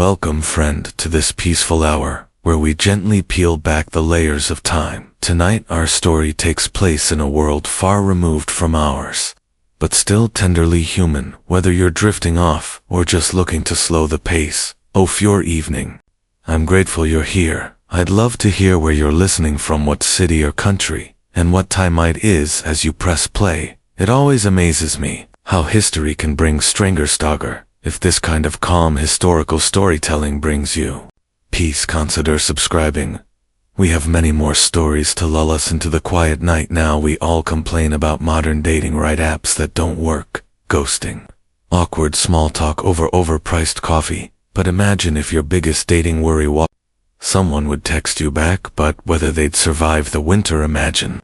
Welcome, friend, to this peaceful hour, where we gently peel back the layers of time. Tonight our story takes place in a world far removed from ours, but still tenderly human, whether you're drifting off or just looking to slow the pace of your evening. I'm grateful you're here. I'd love to hear where you're listening from, what city or country, and what time it is as you press play. It always amazes me how history can bring Strengerstager, if this kind of calm historical storytelling brings you peace. Consider subscribing. We have many more stories to lull us into the quiet night. Now we all complain about modern dating right apps that don't work, ghosting, awkward small talk over overpriced coffee. But imagine if your biggest dating worry was someone would text you back, but whether they'd survive the winter. Imagine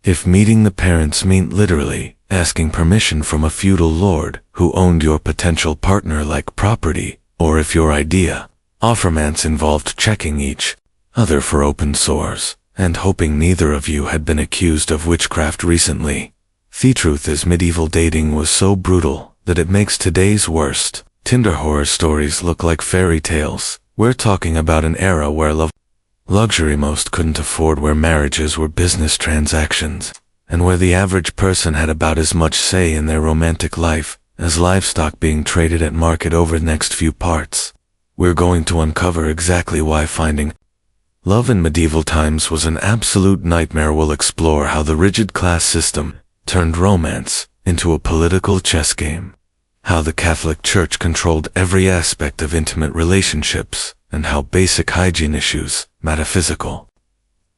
if meeting the parents meant literally asking permission from a feudal lord who owned your potential partner like property, or if your idea of romance involved checking each other for open sores and hoping neither of you had been accused of witchcraft recently. The truth is, medieval dating was so brutal that it makes today's worst Tinder horror stories look like fairy tales. We're talking about an era where luxury most couldn't afford, where marriages were business transactions, and where the average person had about as much say in their romantic life as livestock being traded at market. Over the next few parts, we're going to uncover exactly why finding love in medieval times was an absolute nightmare. We'll explore how the rigid class system turned romance into a political chess game, how the Catholic Church controlled every aspect of intimate relationships, and how basic hygiene issues, metaphysical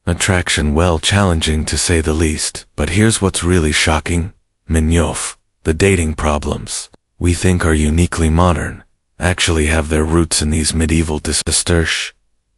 attraction, well, challenging to say the least. But here's what's really shocking. Minyof, the dating problems we think are uniquely modern actually have their roots in these medieval disasters.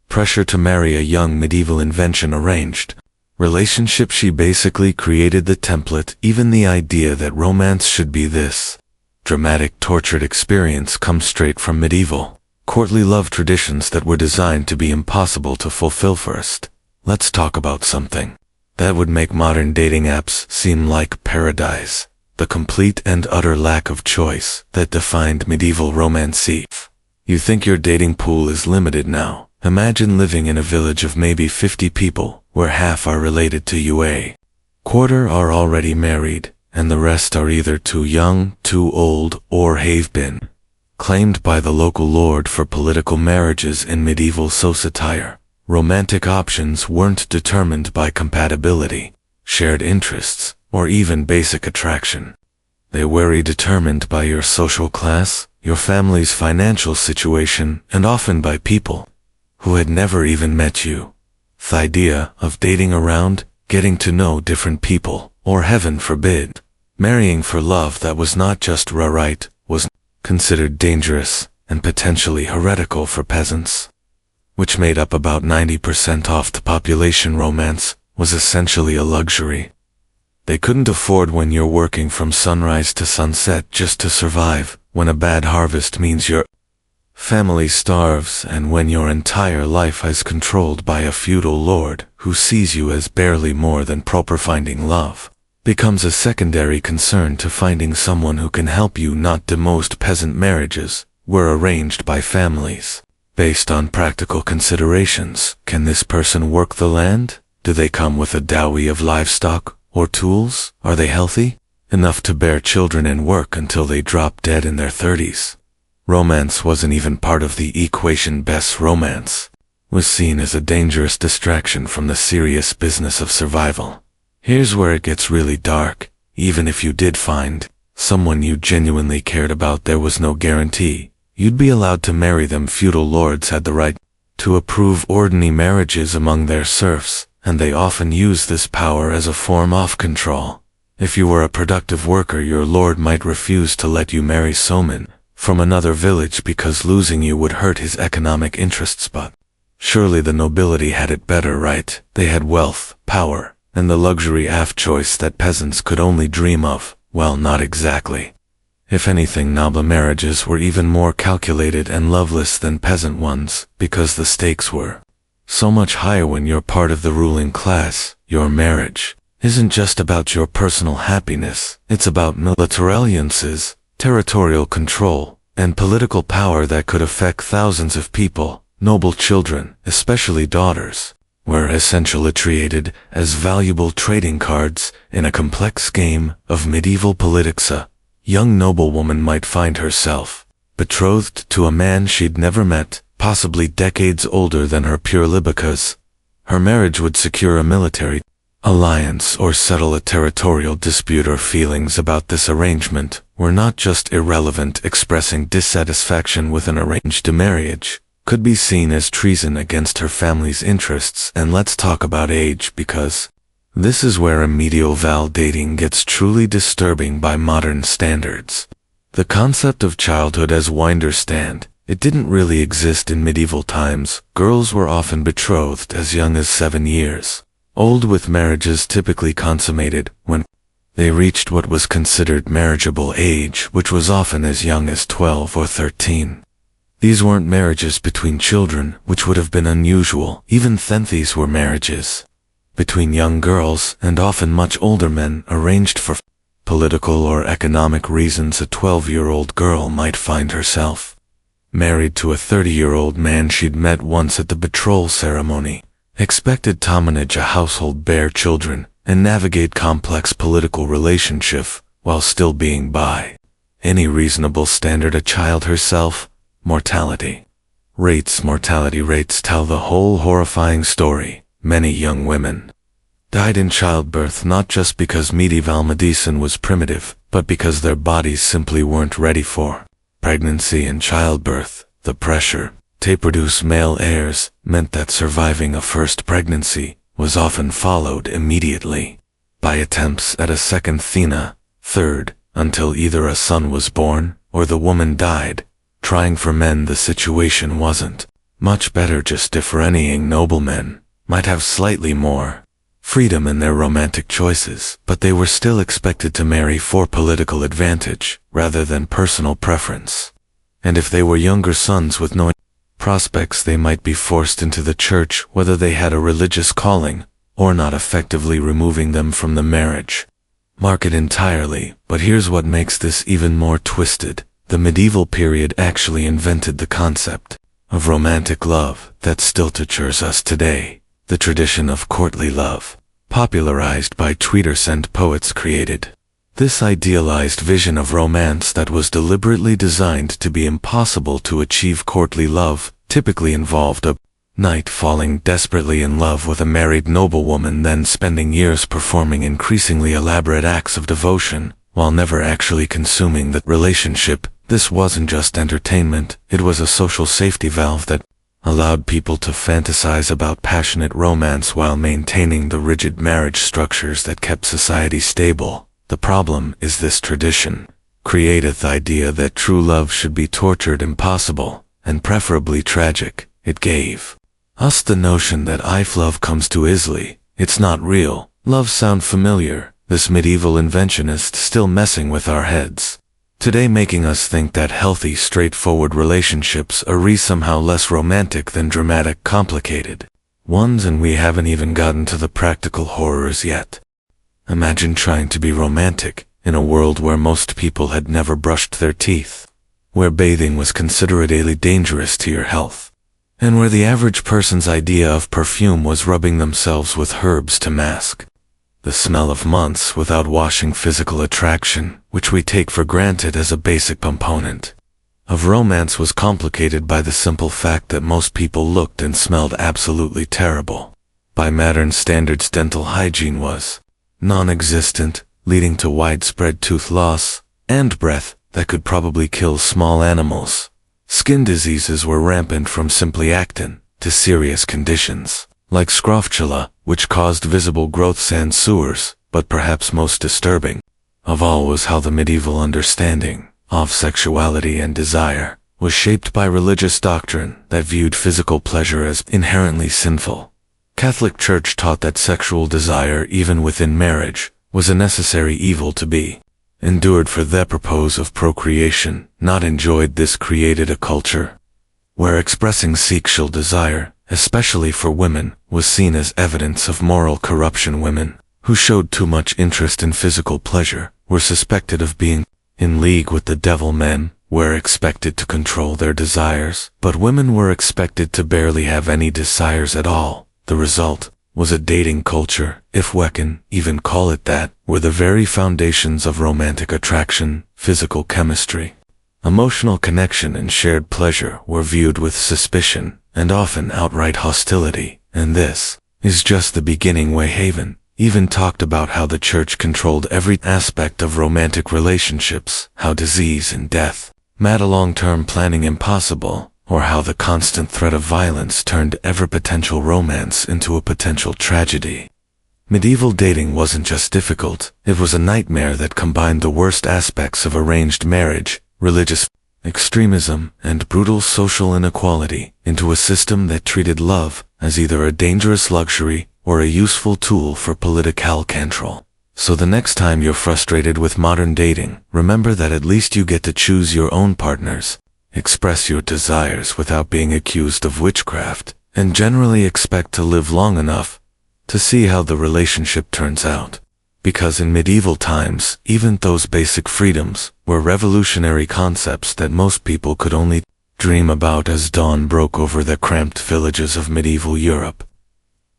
Pressure to marry, a young medieval invention, arranged relationship. She basically created the template. Even the idea that romance should be this dramatic, tortured experience comes straight from medieval courtly love traditions that were designed to be impossible to fulfill. First, let's talk about something that would make modern dating apps seem like paradise: the complete and utter lack of choice that defined medieval romance. You think your dating pool is limited now? Imagine living in a village of maybe 50 people, where half are related to you, a quarter are already married, and the rest are either too young, too old, or have been claimed by the local lord for political marriages. In medieval society, romantic options weren't determined by compatibility, shared interests, or even basic attraction. They were determined by your social class, your family's financial situation, and often by people who had never even met you. The idea of dating around, getting to know different people, or heaven forbid, marrying for love that was not just right, was considered dangerous and potentially heretical for peasants, which made up about 90% of the population. Romance was essentially a luxury they couldn't afford. When you're working from sunrise to sunset just to survive, when a bad harvest means your family starves, and when your entire life is controlled by a feudal lord who sees you as barely more than proper, finding love becomes a secondary concern to finding someone who can help you. Not the most peasant marriages were arranged by families based on practical considerations. Can this person work the land? Do they come with a dowry of livestock or tools? Are they healthy enough to bear children and work until they drop dead in their 30s? Romance wasn't even part of the equation. Best romance was seen as a dangerous distraction from the serious business of survival. Here's where it gets really dark. Even if you did find someone you genuinely cared about, there was no guarantee you'd be allowed to marry them. Feudal lords had the right to approve ordinary marriages among their serfs, and they often used this power as a form of control. If you were a productive worker, your lord might refuse to let you marry someone from another village because losing you would hurt his economic interests. But surely the nobility had it better, right? They had wealth, power, and the luxury of choice that peasants could only dream of. Well, not exactly. If anything, noble marriages were even more calculated and loveless than peasant ones, because the stakes were so much higher. When you're part of the ruling class, your marriage isn't just about your personal happiness, it's about military alliances, territorial control, and political power that could affect thousands of people. Noble children, especially daughters, were essentially treated as valuable trading cards in a complex game of medieval politics. A young noblewoman might find herself betrothed to a man she'd never met, possibly decades older than her purely because her marriage would secure a military alliance or settle a territorial dispute. Or feelings about this arrangement were not just irrelevant. Expressing dissatisfaction with an arranged marriage could be seen as treason against her family's interests. And let's talk about age, because this is where medieval dating gets truly disturbing by modern standards. The concept of childhood as we understand it didn't really exist in medieval times. Girls were often betrothed as young as 7 years old, with marriages typically consummated when they reached what was considered marriageable age, which was often as young as 12 or 13. These weren't marriages between children, which would have been unusual. Even then, these were marriages between young girls, and often much older men, arranged for political or economic reasons. A 12-year-old girl might find herself married to a 30-year-old man she'd met once at the betrothal ceremony, expected to manage a household, bear children, and navigate complex political relationships while still being by any reasonable standard a child herself. Mortality rates tell the whole horrifying story. Many young women died in childbirth, not just because medieval medicine was primitive, but because their bodies simply weren't ready for pregnancy and childbirth. The pressure to produce male heirs meant that surviving a first pregnancy was often followed immediately by attempts at a second, third, until either a son was born or the woman died. Trying for men, the situation wasn't much better. Just differentiating noblemen might have slightly more freedom in their romantic choices, but they were still expected to marry for political advantage rather than personal preference. And if they were younger sons with no prospects, they might be forced into the church, whether they had a religious calling or not, effectively removing them from the marriage market entirely. But here's what makes this even more twisted. The medieval period actually invented the concept of romantic love that still tortures us today. The tradition of courtly love, popularized by tweeters and poets, created this idealized vision of romance that was deliberately designed to be impossible to achieve. Courtly love typically involved a knight falling desperately in love with a married noblewoman, then spending years performing increasingly elaborate acts of devotion while never actually consuming the relationship. This wasn't just entertainment, it was a social safety valve that allowed people to fantasize about passionate romance while maintaining the rigid marriage structures that kept society stable. The problem is this tradition created the idea that true love should be tortured, impossible, and preferably tragic. It gave us the notion that if love comes too easily, it's not real. Love sound familiar? This medieval invention is still messing with our heads today, making us think that healthy, straightforward relationships are somehow less romantic than dramatic, complicated ones. And we haven't even gotten to the practical horrors yet. Imagine trying to be romantic in a world where most people had never brushed their teeth, where bathing was considered daily dangerous to your health, and where the average person's idea of perfume was rubbing themselves with herbs to mask the smell of months without washing. Physical attraction, which we take for granted as a basic component of romance, was complicated by the simple fact that most people looked and smelled absolutely terrible. By modern standards, dental hygiene was non-existent, leading to widespread tooth loss and breath that could probably kill small animals. Skin diseases were rampant, from simply actin to serious conditions like scrofula, which caused visible growths and sores. But perhaps most disturbing of all was how the medieval understanding of sexuality and desire was shaped by religious doctrine that viewed physical pleasure as inherently sinful. Catholic Church taught that sexual desire, even within marriage, was a necessary evil to be endured for the purpose of procreation, not enjoyed. This created a culture where expressing sexual desire, especially for women, was seen as evidence of moral corruption. Women who showed too much interest in physical pleasure were suspected of being in league with the devil. Men were expected to control their desires, but women were expected to barely have any desires at all. The result was a dating culture, if we can even call it that, where the very foundations of romantic attraction, physical chemistry, emotional connection and shared pleasure were viewed with suspicion and often outright hostility. And this is just the beginning. Wayhaven even talked about how the church controlled every aspect of romantic relationships, how disease and death made long-term planning impossible, or how the constant threat of violence turned every potential romance into a potential tragedy. Medieval dating wasn't just difficult, it was a nightmare that combined the worst aspects of arranged marriage, religious extremism, and brutal social inequality into a system that treated love as either a dangerous luxury or a useful tool for political control. So the next time you're frustrated with modern dating, remember that at least you get to choose your own partners, express your desires without being accused of witchcraft, and generally expect to live long enough to see how the relationship turns out. Because in medieval times, even those basic freedoms were revolutionary concepts that most people could only dream about as dawn broke over the cramped villages of medieval Europe.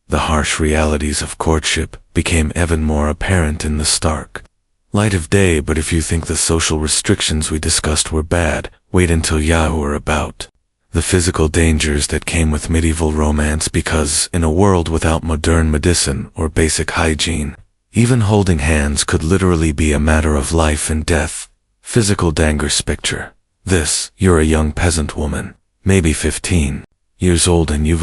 The harsh realities of courtship became even more apparent in the stark light of day. But if you think the social restrictions we discussed were bad, wait until you hear about the physical dangers that came with medieval romance, because in a world without modern medicine or basic hygiene, even holding hands could literally be a matter of life and death. Physical dangers. Picture this: you're a young peasant woman, maybe 15 years old, and you've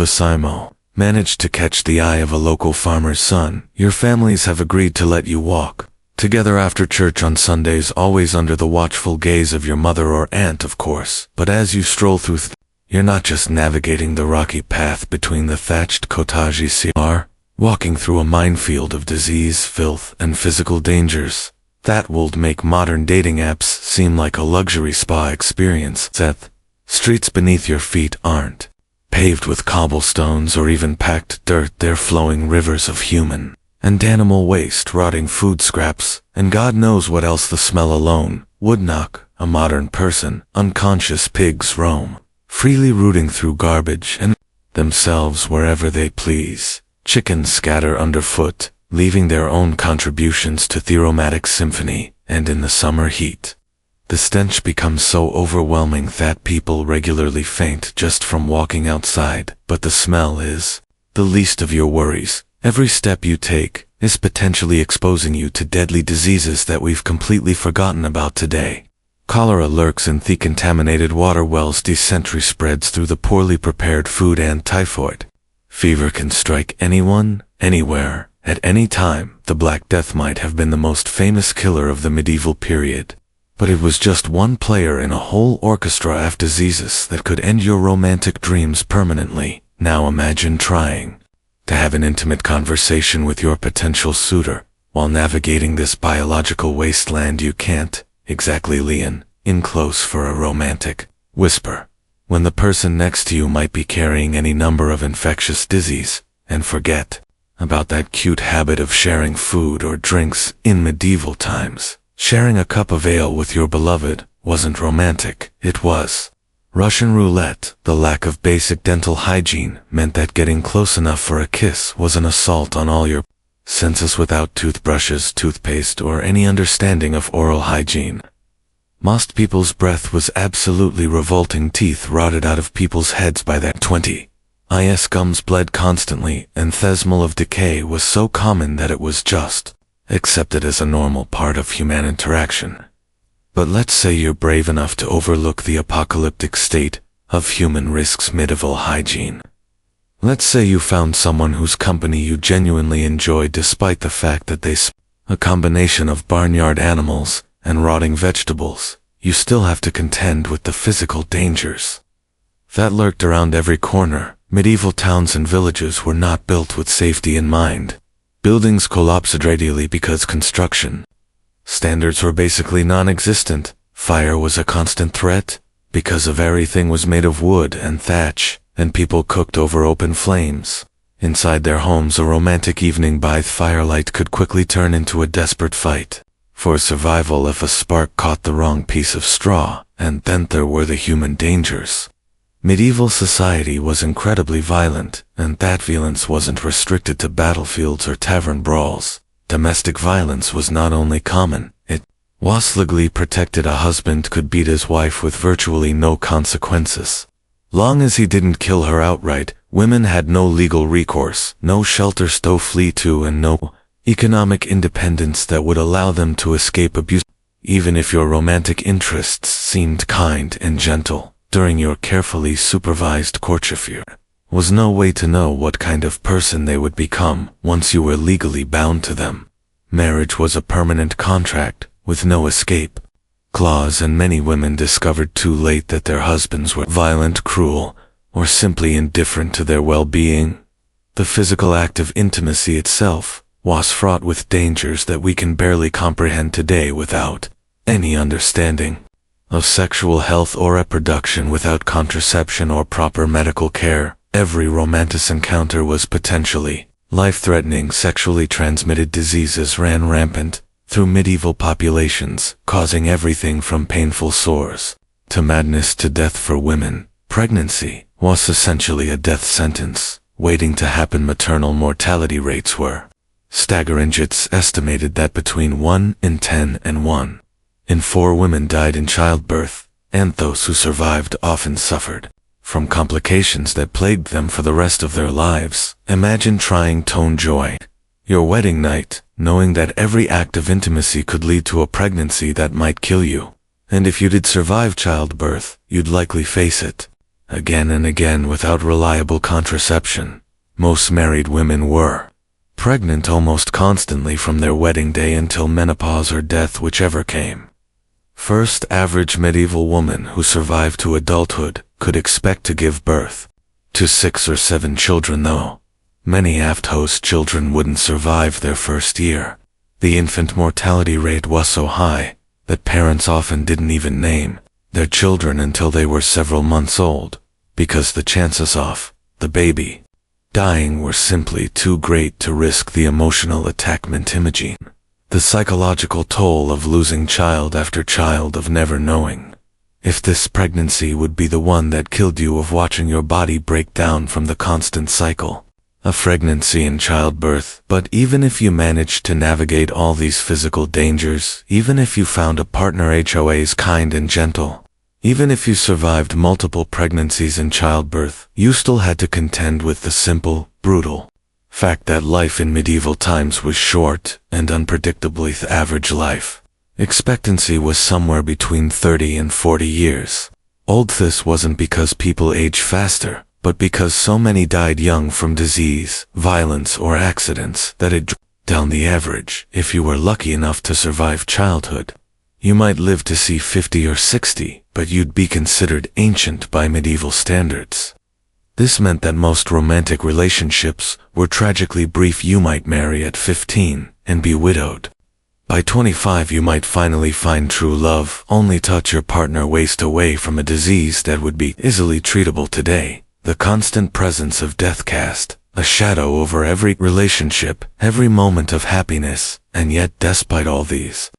managed to catch the eye of a local farmer's son. Your families have agreed to let you walk together after church on Sundays, always under the watchful gaze of your mother or aunt, of course. But as you stroll through, you're not just navigating the rocky path between the thatched cottages, you are walking through a minefield of disease, filth, and physical dangers that would make modern dating apps seem like a luxury spa experience. That streets beneath your feet aren't paved with cobblestones or even packed dirt. They're flowing rivers of human and animal waste, rotting food scraps, and God knows what else. The smell alone would knock a modern person unconscious. Pigs roam freely, rooting through garbage and themselves wherever they please. Chickens scatter underfoot, leaving their own contributions to the aromatic symphony. And in the summer heat, the stench becomes so overwhelming that people regularly faint just from walking outside. But the smell is the least of your worries. Every step you take is potentially exposing you to deadly diseases that we've completely forgotten about today. Cholera lurks in the contaminated water wells, dysentery spreads through the poorly prepared food, and typhoid fever can strike anyone, anywhere, at any time. The Black Death might have been the most famous killer of the medieval period, but it was just one player in a whole orchestra of diseases that could end your romantic dreams permanently. Now imagine trying to have an intimate conversation with your potential suitor while navigating this biological wasteland. You can't exactly lean in close for a romantic whisper when the person next to you might be carrying any number of infectious disease. And forget about that cute habit of sharing food or drinks. In medieval times, sharing a cup of ale with your beloved wasn't romantic, it was Russian roulette. The lack of basic dental hygiene meant that getting close enough for a kiss was an assault on all your senses. Without toothbrushes, toothpaste, or any understanding of oral hygiene, most people's breath was absolutely revolting. Teeth rotted out of people's heads by that 20s. Gums bled constantly, and the smell of decay was so common that it was just accepted as a normal part of human interaction. But let's say you're brave enough to overlook the apocalyptic state of human risks. Medieval hygiene. Let's say you found someone whose company you genuinely enjoyed, despite the fact that they smell a combination of barnyard animals and rotting vegetables. You still have to contend with the physical dangers that lurked around every corner. Medieval towns and villages were not built with safety in mind. Buildings collapsed readily because construction standards were basically non-existent. Fire was a constant threat because of everything was made of wood and thatch, and people cooked over open flames. Inside their homes, a romantic evening by firelight could quickly turn into a desperate fight for survival if a spark caught the wrong piece of straw, and then there were the human dangers. Medieval society was incredibly violent, and that violence wasn't restricted to battlefields or tavern brawls. Domestic violence was not only common, it was legally protected. A husband could beat his wife with virtually no consequences. Long as he didn't kill her outright, women had no legal recourse, no shelter to flee to, and no economic independence that would allow them to escape abuse. Even if your romantic interests seemed kind and gentle during your carefully supervised courtship, there was no way to know what kind of person they would become once you were legally bound to them. Marriage was a permanent contract with no escape clause, and many women discovered too late that their husbands were violent, cruel, or simply indifferent to their well-being. The physical act of intimacy itself was fraught with dangers that we can barely comprehend today without any understanding of sexual health or reproduction. Without contraception or proper medical care, every romantic encounter was potentially life-threatening. Sexually transmitted diseases ran rampant through medieval populations, causing everything from painful sores to madness to death for women. Pregnancy was essentially a death sentence waiting to happen. Maternal mortality rates were staggering. It's estimated that between 1 in 10 and 1 in 4 women died in childbirth, and those who survived often suffered from complications that plagued them for the rest of their lives. Imagine trying to enjoy your wedding night, knowing that every act of intimacy could lead to a pregnancy that might kill you. And if you did survive childbirth, you'd likely face it again and again without reliable contraception. Most married women were pregnant almost constantly from their wedding day until menopause or death, whichever came first. Average medieval woman who survived to adulthood could expect to give birth to 6 or 7 children, though many aft-host children wouldn't survive their first year. The infant mortality rate was so high that parents often didn't even name their children until they were several months old, because the chances of the baby dying were simply too great to risk the emotional attachment. Imagine the psychological toll of losing child after child, of never knowing if this pregnancy would be the one that killed you, of watching your body break down from the constant cycle of pregnancy and childbirth. But even if you managed to navigate all these physical dangers, even if you found a partner HOAs kind and gentle, even if you survived multiple pregnancies and childbirth, you still had to contend with the simple, brutal fact that life in medieval times was short and unpredictably. The average life expectancy was somewhere between 30 and 40 years old. This wasn't because people age faster, but because so many died young from disease, violence, or accidents that it dropped down the average. If you were lucky enough to survive childhood, you might live to see 50 or 60, but you'd be considered ancient by medieval standards. This meant that most romantic relationships were tragically brief. You might marry at 15 and be widowed. By 25 you might finally find true love, only to watch your partner waste away from a disease that would be easily treatable today. The constant presence of death cast a shadow over every relationship, every moment of happiness, and yet despite all these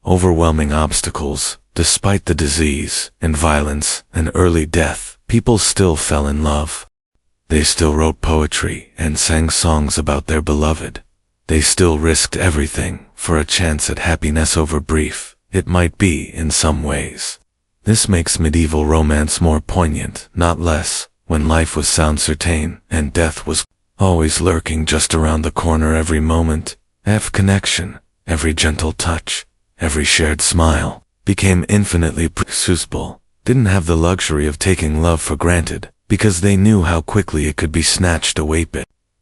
overwhelming obstacles, despite the disease and violence and early death, people still fell in love. They still wrote poetry and sang songs about their beloved. They still risked everything for a chance at happiness, over brief it might be in some ways. This makes medieval romance more poignant, not less, when life was sound certain and death was always lurking just around the corner. Every moment, every connection, every gentle touch, every shared smile became infinitely precious. Didn't have the luxury of taking love for granted, because they knew how quickly it could be snatched away.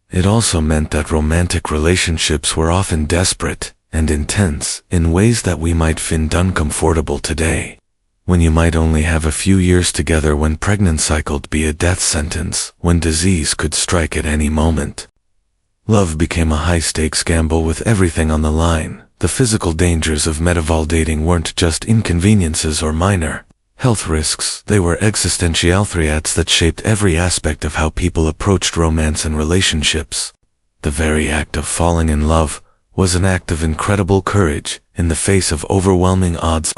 It also meant that romantic relationships were often desperate and intense in ways that we might find uncomfortable today. When you might only have a few years together, when pregnancy could be a death sentence, when disease could strike at any moment. Love became a high-stakes gamble with everything on the line. The physical dangers of medieval dating weren't just inconveniences or minor health risks, they were existential threats that shaped every aspect of how people approached romance and relationships. The very act of falling in love was an act of incredible courage in the face of overwhelming odds.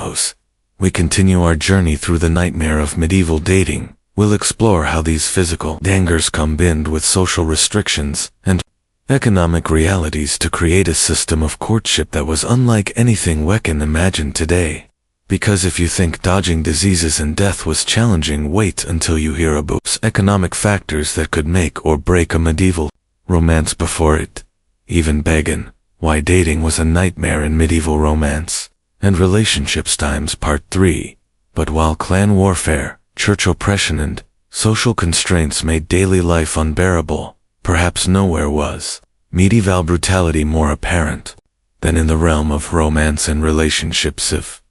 We continue our journey through the nightmare of medieval dating. We'll explore how these physical dangers combined with social restrictions and economic realities to create a system of courtship that was unlike anything we can imagine today. Because if you think dodging diseases and death was challenging, wait until you hear about economic factors that could make or break a medieval romance before it even began. Why dating was a nightmare in medieval romance and relationships times part 3. But while clan warfare, church oppression and social constraints made daily life unbearable, perhaps nowhere was medieval brutality more apparent than in the realm of romance and relationships. If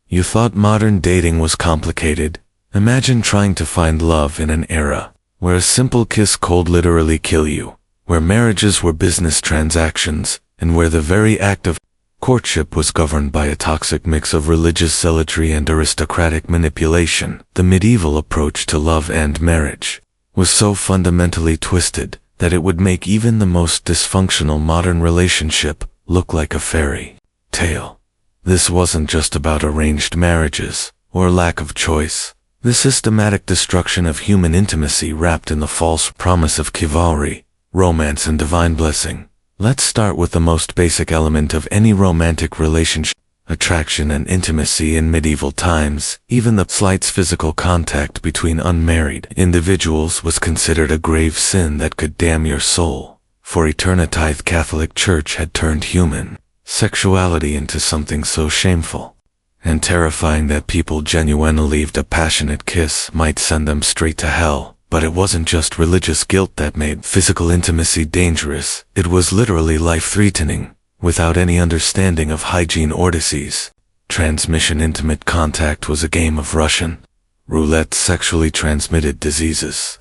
you thought modern dating was complicated, imagine trying to find love in an era where a simple kiss could literally kill you, where marriages were business transactions, and where the very act of courtship was governed by a toxic mix of religious zealotry and aristocratic manipulation. The medieval approach to love and marriage was so fundamentally twisted that it would make even the most dysfunctional modern relationship look like a fairy tale. This wasn't just about arranged marriages or lack of choice. The systematic destruction of human intimacy wrapped in the false promise of chivalry, romance, and divine blessing. Let's start with the most basic element of any romantic relationship: attraction and intimacy. In medieval times, even the slightest physical contact between unmarried individuals was considered a grave sin that could damn your soul for eternity. The Catholic Church had turned human sexuality into something so shameful and terrifying that people genuinely believed a passionate kiss might send them straight to hell. But it wasn't just religious guilt that made physical intimacy dangerous, it was literally life-threatening. Without any understanding of hygiene or disease transmission, intimate contact was a game of Russian roulette. Sexually transmitted diseases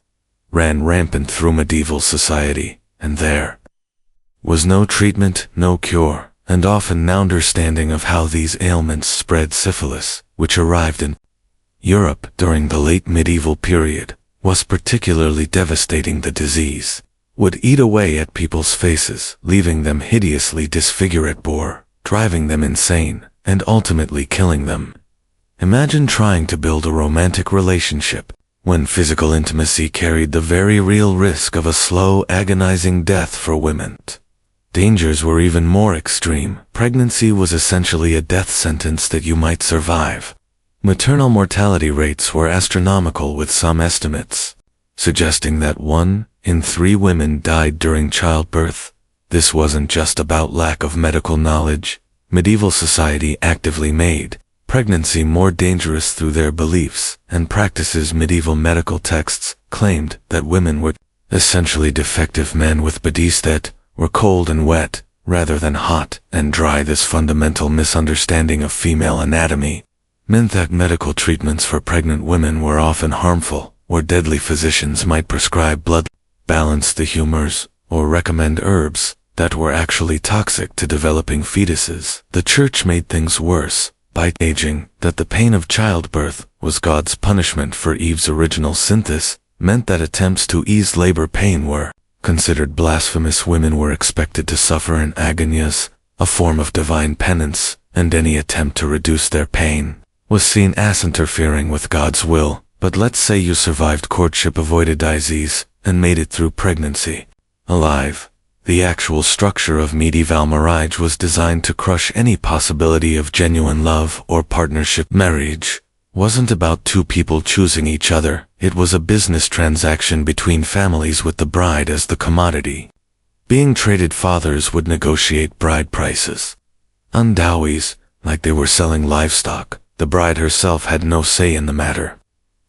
ran rampant through medieval society, and there was no treatment, no cure, and often no understanding of how these ailments spread. Syphilis, which arrived in Europe during the late medieval period, was particularly devastating. The disease would eat away at people's faces, leaving them hideously disfigured, driving them insane, and ultimately killing them. Imagine trying to build a romantic relationship when physical intimacy carried the very real risk of a slow, agonizing death for women. Dangers were even more extreme. Pregnancy was essentially a death sentence that you might survive. Maternal mortality rates were astronomical, with some estimates suggesting that 1 in 3 women died during childbirth. This wasn't just about lack of medical knowledge. Medieval society actively made pregnancy more dangerous through their beliefs and practices. Medieval medical texts claimed that women were essentially defective men with bodies that were cold and wet rather than hot and dry. This fundamental misunderstanding of female anatomy meant that medical treatments for pregnant women were often harmful or deadly. Physicians might prescribe blood, balance the humors, or recommend herbs that were actually toxic to developing fetuses. The church made things worse by teaching that the pain of childbirth was God's punishment for Eve's original sin. This meant that attempts to ease labor pain were considered blasphemous. Women were expected to suffer in agonies, a form of divine penance, and any attempt to reduce their pain was seen as interfering with God's will. But let's say you survived courtship, avoided disease, and made it through pregnancy alive. The actual structure of medieval marriage was designed to crush any possibility of genuine love or partnership. Marriage wasn't about 2 people choosing each other. It was a business transaction between families, with the bride as the commodity being traded. Fathers would negotiate bride prices and dowries like they were selling livestock. The bride herself had no say in the matter.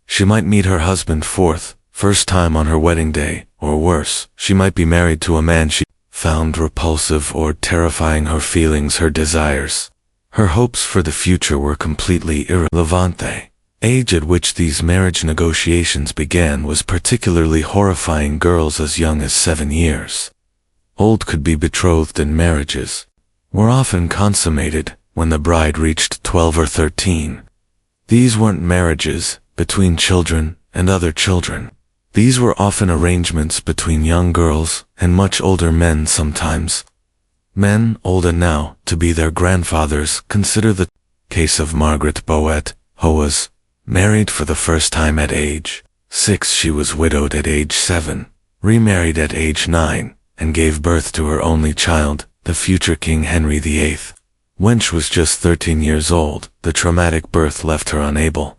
She might meet her husband first time on her wedding day, or worse, she might be married to a man she found repulsive or terrifying. Her feelings, her desires, her hopes for the future were completely irrelevant. The age at which these marriage negotiations began was particularly horrifying. Girls as young as 7 years old could be betrothed, and marriages were often consummated when the bride reached 12 or 13. These weren't marriages between children and other children. These were often arrangements between young girls and much older men. Sometimes Men, older now to be their grandfathers, consider the case of Margaret Boet, who was married for the first time at age 6. She was widowed at age 7, remarried at age 9, and gave birth to her only child, the future King Henry VIII. When she was just 13 years old, the traumatic birth left her unable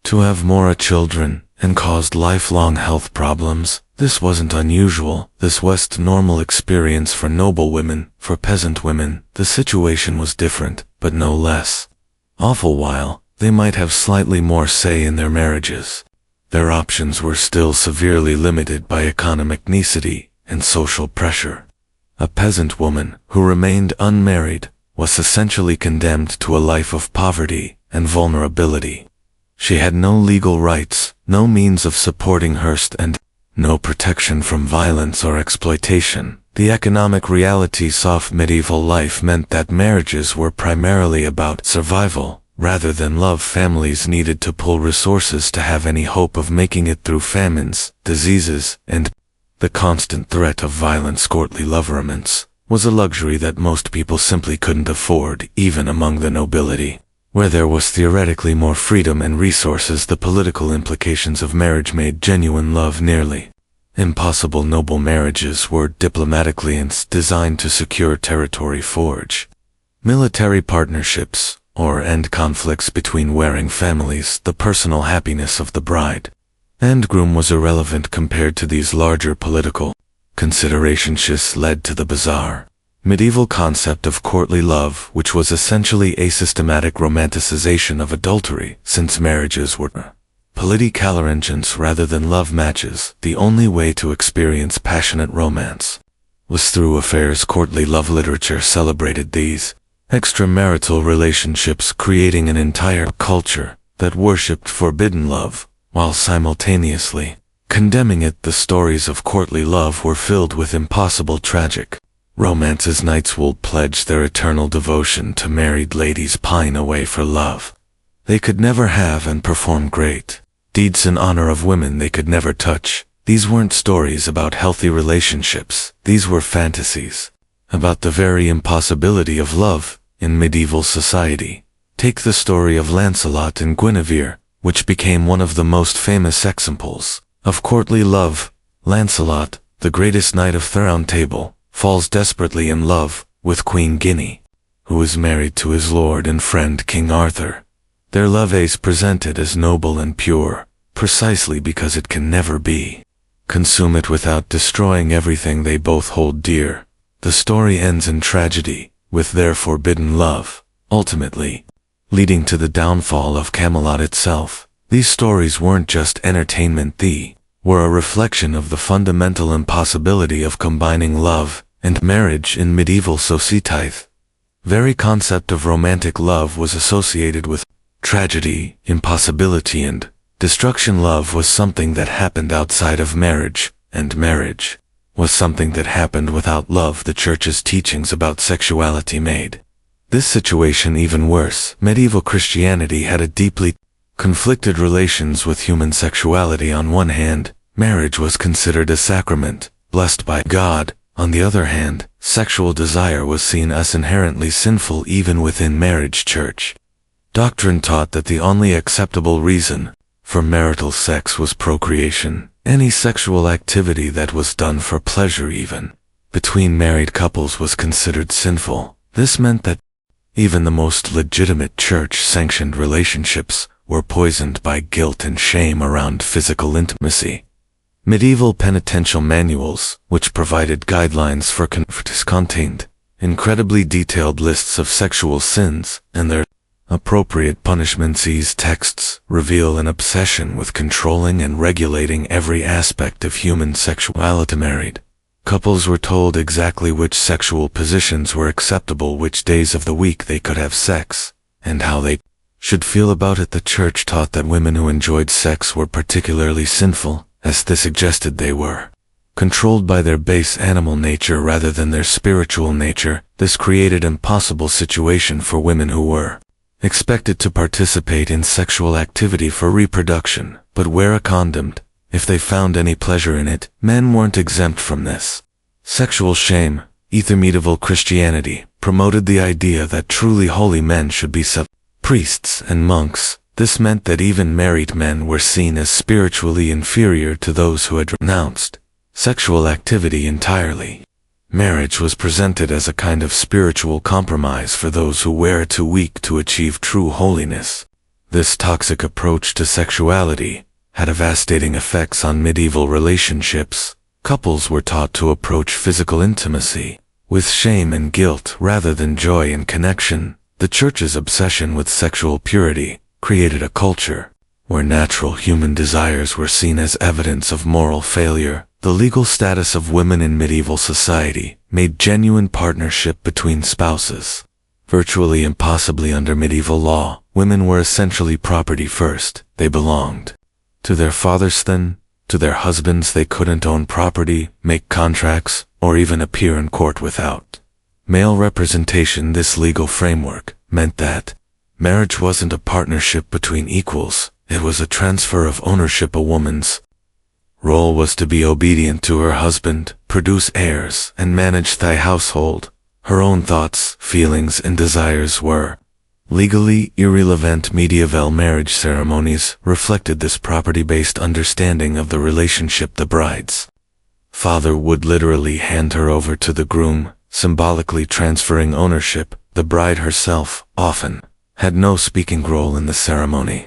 to have more children and caused lifelong health problems. This wasn't unusual. This was normal experience for noble women. For peasant women, the situation was different, but no less awful. While they might have slightly more say in their marriages, their options were still severely limited by economic necessity and social pressure. A peasant woman who remained unmarried was essentially condemned to a life of poverty and vulnerability. She had no legal rights, no means of supporting herself, and no protection from violence or exploitation. The economic realities of medieval life meant that marriages were primarily about survival, rather than love. Families needed to pool resources to have any hope of making it through famines, diseases, and the constant threat of violent courtly lovemaents was a luxury that most people simply couldn't afford. Even among the nobility, where there was theoretically more freedom and resources, the political implications of marriage made genuine love nearly impossible. Noble marriages were diplomatically designed to secure territory, forge military partnerships, or end conflicts between warring families. The personal happiness of the bride and groom was irrelevant compared to these larger political considerations. This led to the bizarre medieval concept of courtly love, which was essentially a systematic romanticization of adultery. Since marriages were political arrangements rather than love matches, the only way to experience passionate romance was through affairs. Courtly love literature celebrated these extramarital relationships, creating an entire culture that worshipped forbidden love, while simultaneously condemning it. The stories of courtly love were filled with impossible tragic romances. Knights would pledge their eternal devotion to married ladies, pine away for love they could never have, and perform great deeds in honor of women they could never touch. These weren't stories about healthy relationships. These were fantasies about the very impossibility of love in medieval society. Take the story of Lancelot and Guinevere, which became one of the most famous examples of courtly love. Lancelot, the greatest knight of the Round Table, falls desperately in love with Queen Guinevere, who is married to his lord and friend King Arthur. Their love is presented as noble and pure, precisely because it can never be. Consume it without destroying everything they both hold dear. The story ends in tragedy, with their forbidden love, ultimately leading to the downfall of Camelot itself. These stories weren't just entertainment, they were a reflection of the fundamental impossibility of combining love and marriage in medieval society. Very concept of romantic love was associated with tragedy, impossibility, and destruction. Love was something that happened outside of marriage, and marriage was something that happened without love. The church's teachings about sexuality made this situation even worse. Medieval Christianity had a deeply conflicted relations with human sexuality. On one hand, marriage was considered a sacrament, blessed by God. On the other hand, sexual desire was seen as inherently sinful even within marriage. Church doctrine taught that the only acceptable reason for marital sex was procreation. Any sexual activity that was done for pleasure, even between married couples, was considered sinful. This meant that even the most legitimate church-sanctioned relationships were poisoned by guilt and shame around physical intimacy. Medieval penitential manuals, which provided guidelines for contained incredibly detailed lists of sexual sins and their appropriate punishments. These texts reveal an obsession with controlling and regulating every aspect of human sexuality. Married couples were told exactly which sexual positions were acceptable, which days of the week they could have sex, and how they should feel about it. The church taught that women who enjoyed sex were particularly sinful, as this suggested they were controlled by their base animal nature rather than their spiritual nature. This created an impossible situation for women who were expected to participate in sexual activity for reproduction, but wear a condom if they found any pleasure in it. Men weren't exempt from this sexual shame, Medieval Christianity promoted the idea that truly holy men should be priests and monks. This meant that even married men were seen as spiritually inferior to those who had renounced sexual activity entirely. Marriage was presented as a kind of spiritual compromise for those who were too weak to achieve true holiness. This toxic approach to sexuality had devastating effects on medieval relationships. Couples were taught to approach physical intimacy with shame and guilt rather than joy and connection. The Church's obsession with sexual purity created a culture where natural human desires were seen as evidence of moral failure. The legal status of women in medieval society made genuine partnership between spouses virtually impossible under medieval law. Women were essentially property first. They belonged to their fathers, then to their husbands. They couldn't own property, make contracts, or even appear in court without male representation. This legal framework meant that marriage wasn't a partnership between equals, it was a transfer of ownership. A woman's role was to be obedient to her husband, produce heirs, and manage the household. Her own thoughts, feelings, and desires were legally irrelevant. Medieval marriage ceremonies reflected this property-based understanding of the relationship. The bride's father would literally hand her over to the groom, symbolically transferring ownership. The bride herself, often, had no speaking role in the ceremony.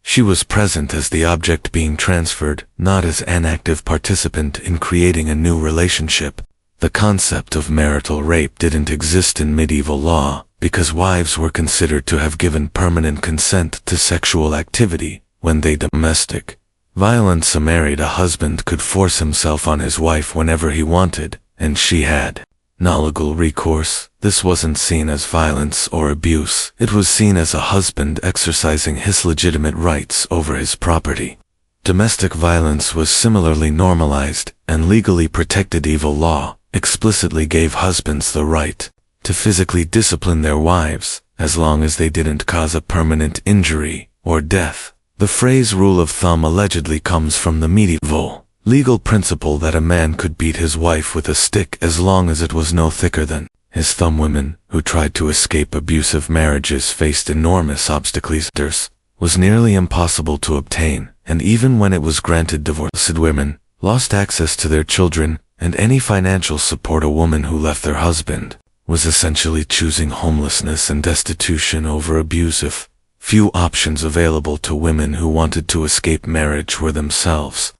She was present as the object being transferred, not as an active participant in creating a new relationship. The concept of marital rape didn't exist in medieval law, because wives were considered to have given permanent consent to sexual activity when they domestic violence. A married husband could force himself on his wife whenever he wanted, and she had no legal recourse. This wasn't seen as violence or abuse. It was seen as a husband exercising his legitimate rights over his property. Domestic violence was similarly normalized and legally protected. Evil law explicitly gave husbands the right to physically discipline their wives, as long as they didn't cause a permanent injury or death. The phrase rule of thumb allegedly comes from the medieval legal principle that a man could beat his wife with a stick as long as it was no thicker than his thumb. Women who tried to escape abusive marriages faced enormous obstacles. Divorce was nearly impossible to obtain, and even when it was granted, divorced women lost access to their children and any financial support. A woman who left their husband was essentially choosing homelessness and destitution over abusive. Few options available to women who wanted to escape marriage were themselves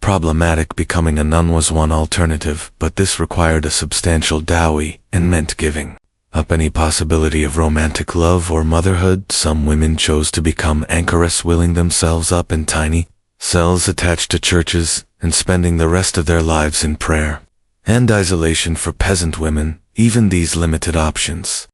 problematic. Becoming a nun was one alternative, but this required a substantial dowry and meant giving up any possibility of romantic love or motherhood. Some women chose to become anchoress, willing themselves up in tiny cells attached to churches and spending the rest of their lives in prayer and isolation. For peasant women, even these limited options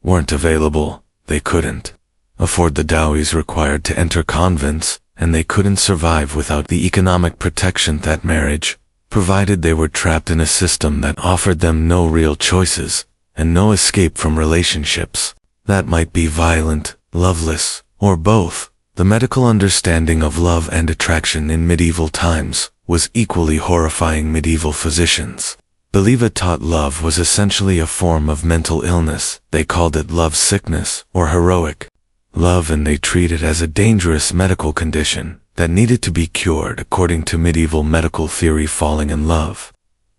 weren't available. They couldn't afford the dowries required to enter convents, and they couldn't survive without the economic protection that marriage provided. They were trapped in a system that offered them no real choices and no escape from relationships that might be violent, loveless, or both. The medical understanding of love and attraction in medieval times was equally horrifying. Medieval physicians believed it taught love was essentially a form of mental illness. They called it love sickness or heroic love, and they treated it as a dangerous medical condition that needed to be cured. According to medieval medical theory, falling in love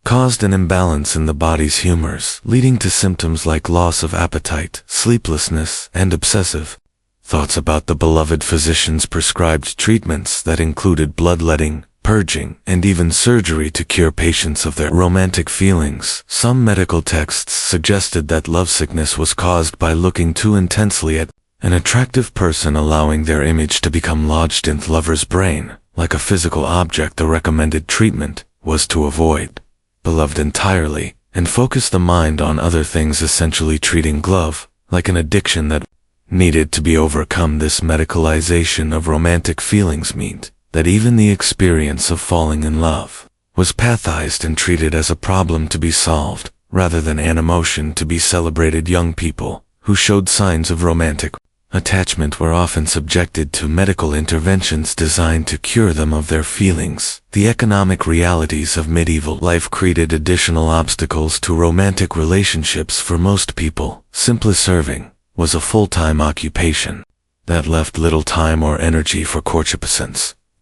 caused an imbalance in the body's humors, leading to symptoms like loss of appetite, sleeplessness, and obsessive thoughts about the beloved. Physicians prescribed treatments that included bloodletting, purging, and even surgery to cure patients of their romantic feelings. Some medical texts suggested that lovesickness was caused by looking too intensely at an attractive person, allowing their image to become lodged in the lover's brain like a physical object. The recommended treatment was to avoid beloved entirely and focus the mind on other things, essentially treating love like an addiction that needed to be overcome. This medicalization of romantic feelings meant that even the experience of falling in love was pathized and treated as a problem to be solved, rather than an emotion to be celebrated. Young people who showed signs of romantic attachment were often subjected to medical interventions designed to cure them of their feelings. The economic realities of medieval life created additional obstacles to romantic relationships for most people. Simply serving was a full-time occupation that left little time or energy for courtship.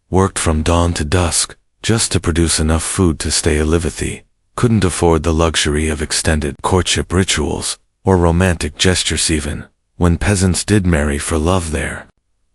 Worked from dawn to dusk just to produce enough food to stay alive. Couldn't afford the luxury of extended courtship rituals or romantic gestures even when peasants did marry for love. Their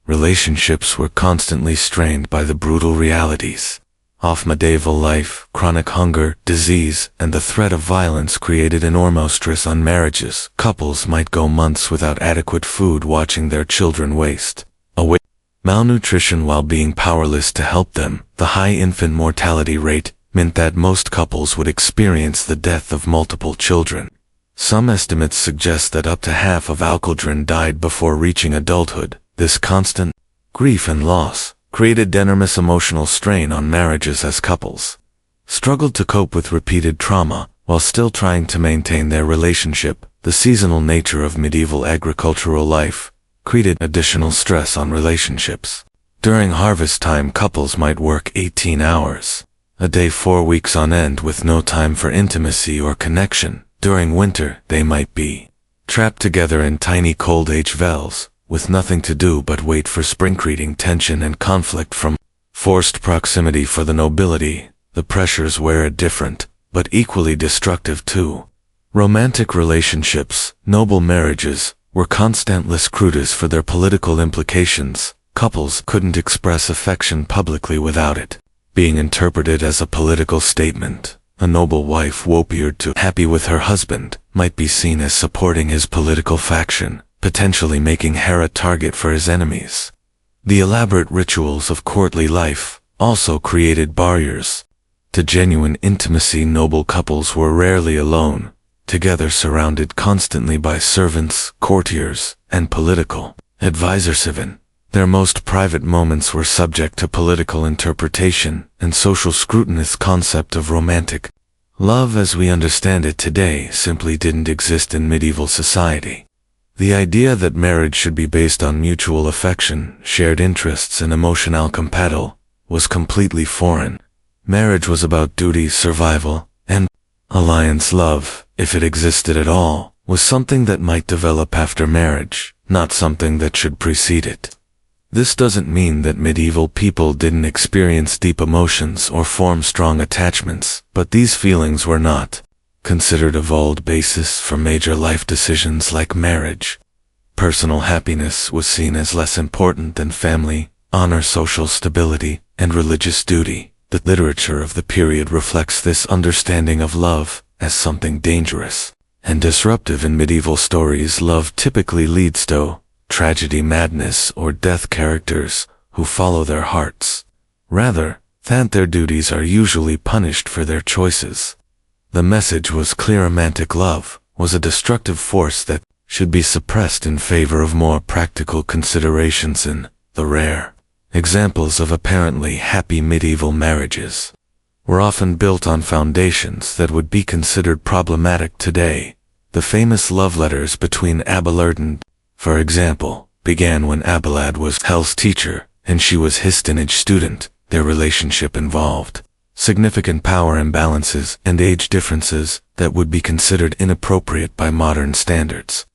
relationships were constantly strained by the brutal realities of medieval life. Chronic hunger, disease, and the threat of violence created enormous stress on marriages. Couples might go months without adequate food, watching their children waste away. Malnutrition while being powerless to help them. The high infant mortality rate meant that most couples would experience the death of multiple children. Some estimates suggest that up to half of our children died before reaching adulthood. This constant grief and loss created enormous emotional strain on marriages as couples struggled to cope with repeated trauma while still trying to maintain their relationship. The seasonal nature of medieval agricultural life created additional stress on relationships. During harvest time, couples might work 18 hours a day, 4 weeks on end, with no time for intimacy or connection. During winter, they might be trapped together in tiny cold HVACs, with nothing to do but wait for spring, creating tension and conflict from forced proximity. For the nobility, the pressures were different, but equally destructive too. Romantic relationships, noble marriages, were constantly scrutinized for their political implications. Couples couldn't express affection publicly without it being interpreted as a political statement. A noble wife who appeared to happy with her husband might be seen as supporting his political faction, potentially making her a target for his enemies. The elaborate rituals of courtly life also created barriers to genuine intimacy. Noble couples were rarely alone, together, surrounded constantly by servants, courtiers, and political advisors. Even their most private moments were subject to political interpretation and social scrutiny. This concept of romantic love as we understand it today simply didn't exist in medieval society. The idea that marriage should be based on mutual affection, shared interests, and emotional compatibility was completely foreign. Marriage was about duty, survival, and alliance. Love, if it existed at all, was something that might develop after marriage, not something that should precede it. This doesn't mean that medieval people didn't experience deep emotions or form strong attachments, but these feelings were not considered a valid basis for major life decisions like marriage. Personal happiness was seen as less important than family, honor, social stability, and religious duty. The literature of the period reflects this understanding of love as something dangerous and disruptive. In medieval stories, love typically leads to tragedy, madness, or death. Characters who follow their hearts rather than their duties are usually punished for their choices. The message was clear: romantic love was a destructive force that should be suppressed in favor of more practical considerations. In the rare examples of apparently happy medieval marriages were often built on foundations that would be considered problematic today. The famous love letters between Abelard and, for example, began when Abelard was Hell's teacher and she was his teenage student. Their relationship involved significant power imbalances and age differences that would be considered inappropriate by modern standards.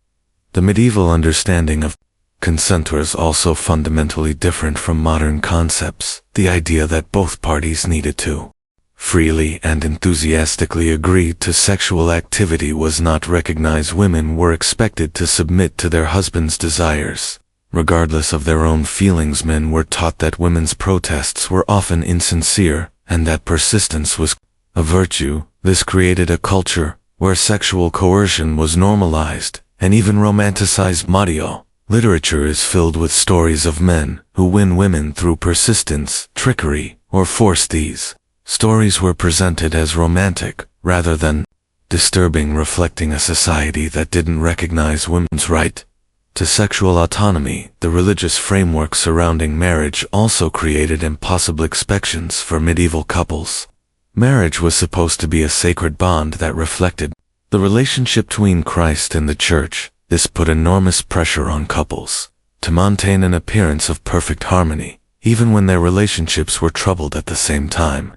The medieval understanding of consent was also fundamentally different from modern concepts. The idea that both parties needed to freely and enthusiastically agree to sexual activity was not recognized. Women were expected to submit to their husbands' desires, regardless of their own feelings. Men were taught that women's protests were often insincere and that persistence was a virtue. This created a culture where sexual coercion was normalized and even romanticized. Medieval literature is filled with stories of men who win women through persistence, trickery, or force. These stories were presented as romantic rather than disturbing, reflecting a society that didn't recognize women's right to sexual autonomy. The religious framework surrounding marriage also created impossible expectations for medieval couples. Marriage was supposed to be a sacred bond that reflected the relationship between Christ and the Church. This put enormous pressure on couples to maintain an appearance of perfect harmony, even when their relationships were troubled at the same time.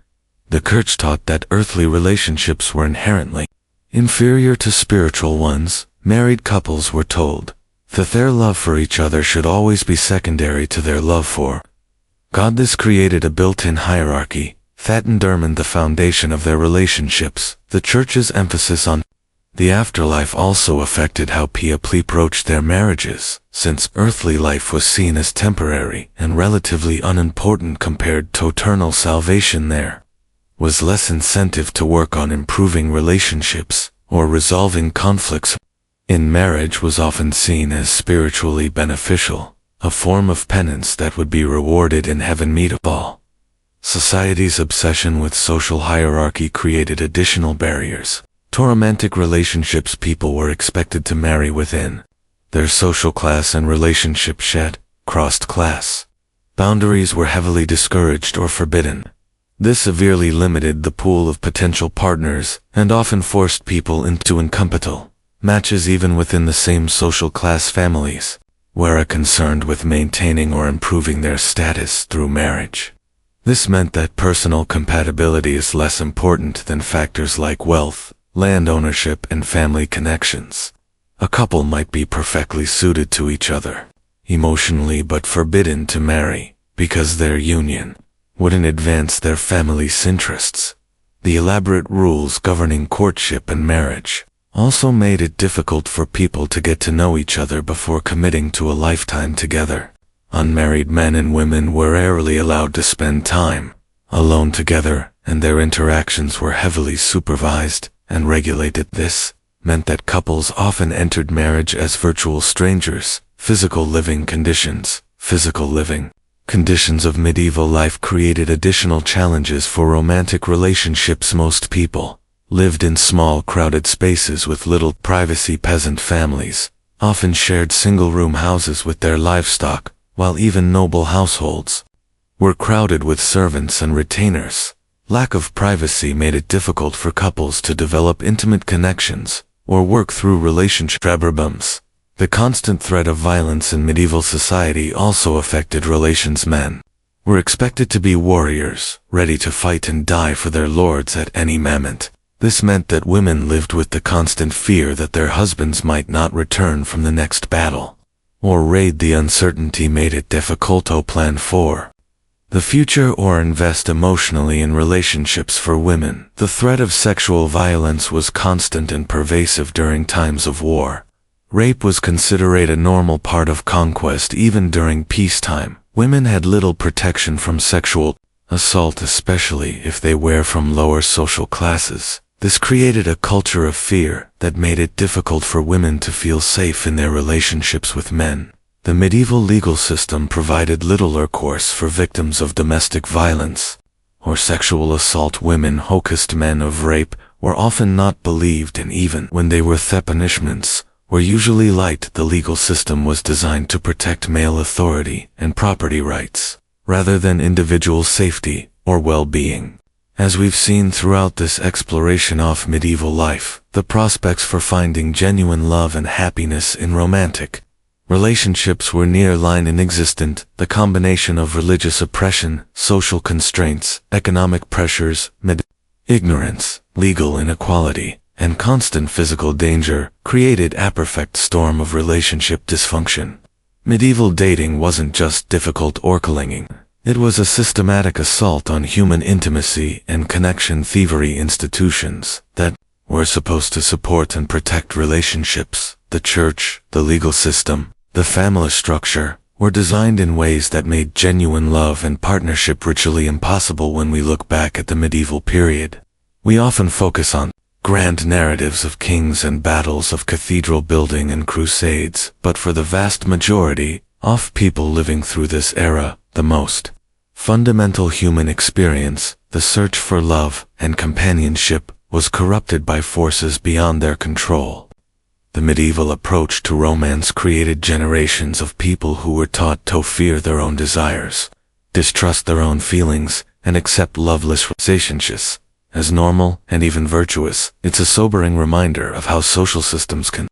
The Church taught that earthly relationships were inherently inferior to spiritual ones. Married couples were told that their love for each other should always be secondary to their love for God. This created a built-in hierarchy that undermined the foundation of their relationships. The Church's emphasis on the afterlife also affected how people approached their marriages, since earthly life was seen as temporary and relatively unimportant compared to eternal salvation. There was less incentive to work on improving relationships or resolving conflicts. In marriage was often seen as spiritually beneficial, a form of penance that would be rewarded in heaven. All society's obsession with social hierarchy created additional barriers to romantic relationships. People were expected to marry within their social class, and relationship shed crossed class boundaries were heavily discouraged or forbidden. This severely limited the pool of potential partners and often forced people into incompatible matches even within the same social class. Families were concerned with maintaining or improving their status through marriage. This meant that personal compatibility is less important than factors like wealth, land ownership, and family connections. A couple might be perfectly suited to each other emotionally but forbidden to marry because their union wouldn't advance their family's interests. The elaborate rules governing courtship and marriage also made it difficult for people to get to know each other before committing to a lifetime together. Unmarried men and women were rarely allowed to spend time alone together, and their interactions were heavily supervised and regulated. This meant that couples often entered marriage as virtual strangers. Physical living conditions of medieval life created additional challenges for romantic relationships. Most people lived in small, crowded spaces with little privacy. Peasant families often shared single-room houses with their livestock, while even noble households were crowded with servants and retainers. Lack of privacy made it difficult for couples to develop intimate connections or work through relationship problems. The constant threat of violence in medieval society also affected relations. Men were expected to be warriors, ready to fight and die for their lords at any moment. This meant that women lived with the constant fear that their husbands might not return from the next battle or raid. The uncertainty made it difficult to plan for the future or invest emotionally in relationships. For women, the threat of sexual violence was constant and pervasive during times of war. Rape was considered a normal part of conquest. Even during peacetime, women had little protection from sexual assault, especially if they were from lower social classes. This created a culture of fear that made it difficult for women to feel safe in their relationships with men. The medieval legal system provided little recourse for victims of domestic violence or sexual assault. Women accused men of rape were often not believed, and even when they were, the punishments were usually light. The legal system was designed to protect male authority and property rights, rather than individual safety or well-being. As we've seen throughout this exploration of medieval life, the prospects for finding genuine love and happiness in romantic relationships were nearly inexistent. The combination of religious oppression, social constraints, economic pressures, ignorance, legal inequality, and constant physical danger created a perfect storm of relationship dysfunction. Medieval dating wasn't just difficult or clinging. It was a systematic assault on human intimacy and connection. Thievery institutions that were supposed to support and protect relationships, the church, the legal system, the family structure, were designed in ways that made genuine love and partnership virtually impossible. When we look back at the medieval period, we often focus on grand narratives of kings and battles, of cathedral building and crusades, but for the vast majority of people living through this era, the most fundamental human experience, the search for love and companionship, was corrupted by forces beyond their control. The medieval approach to romance created generations of people who were taught to fear their own desires, distrust their own feelings, and accept loveless relationships as normal and even virtuous. It's a sobering reminder of how social systems can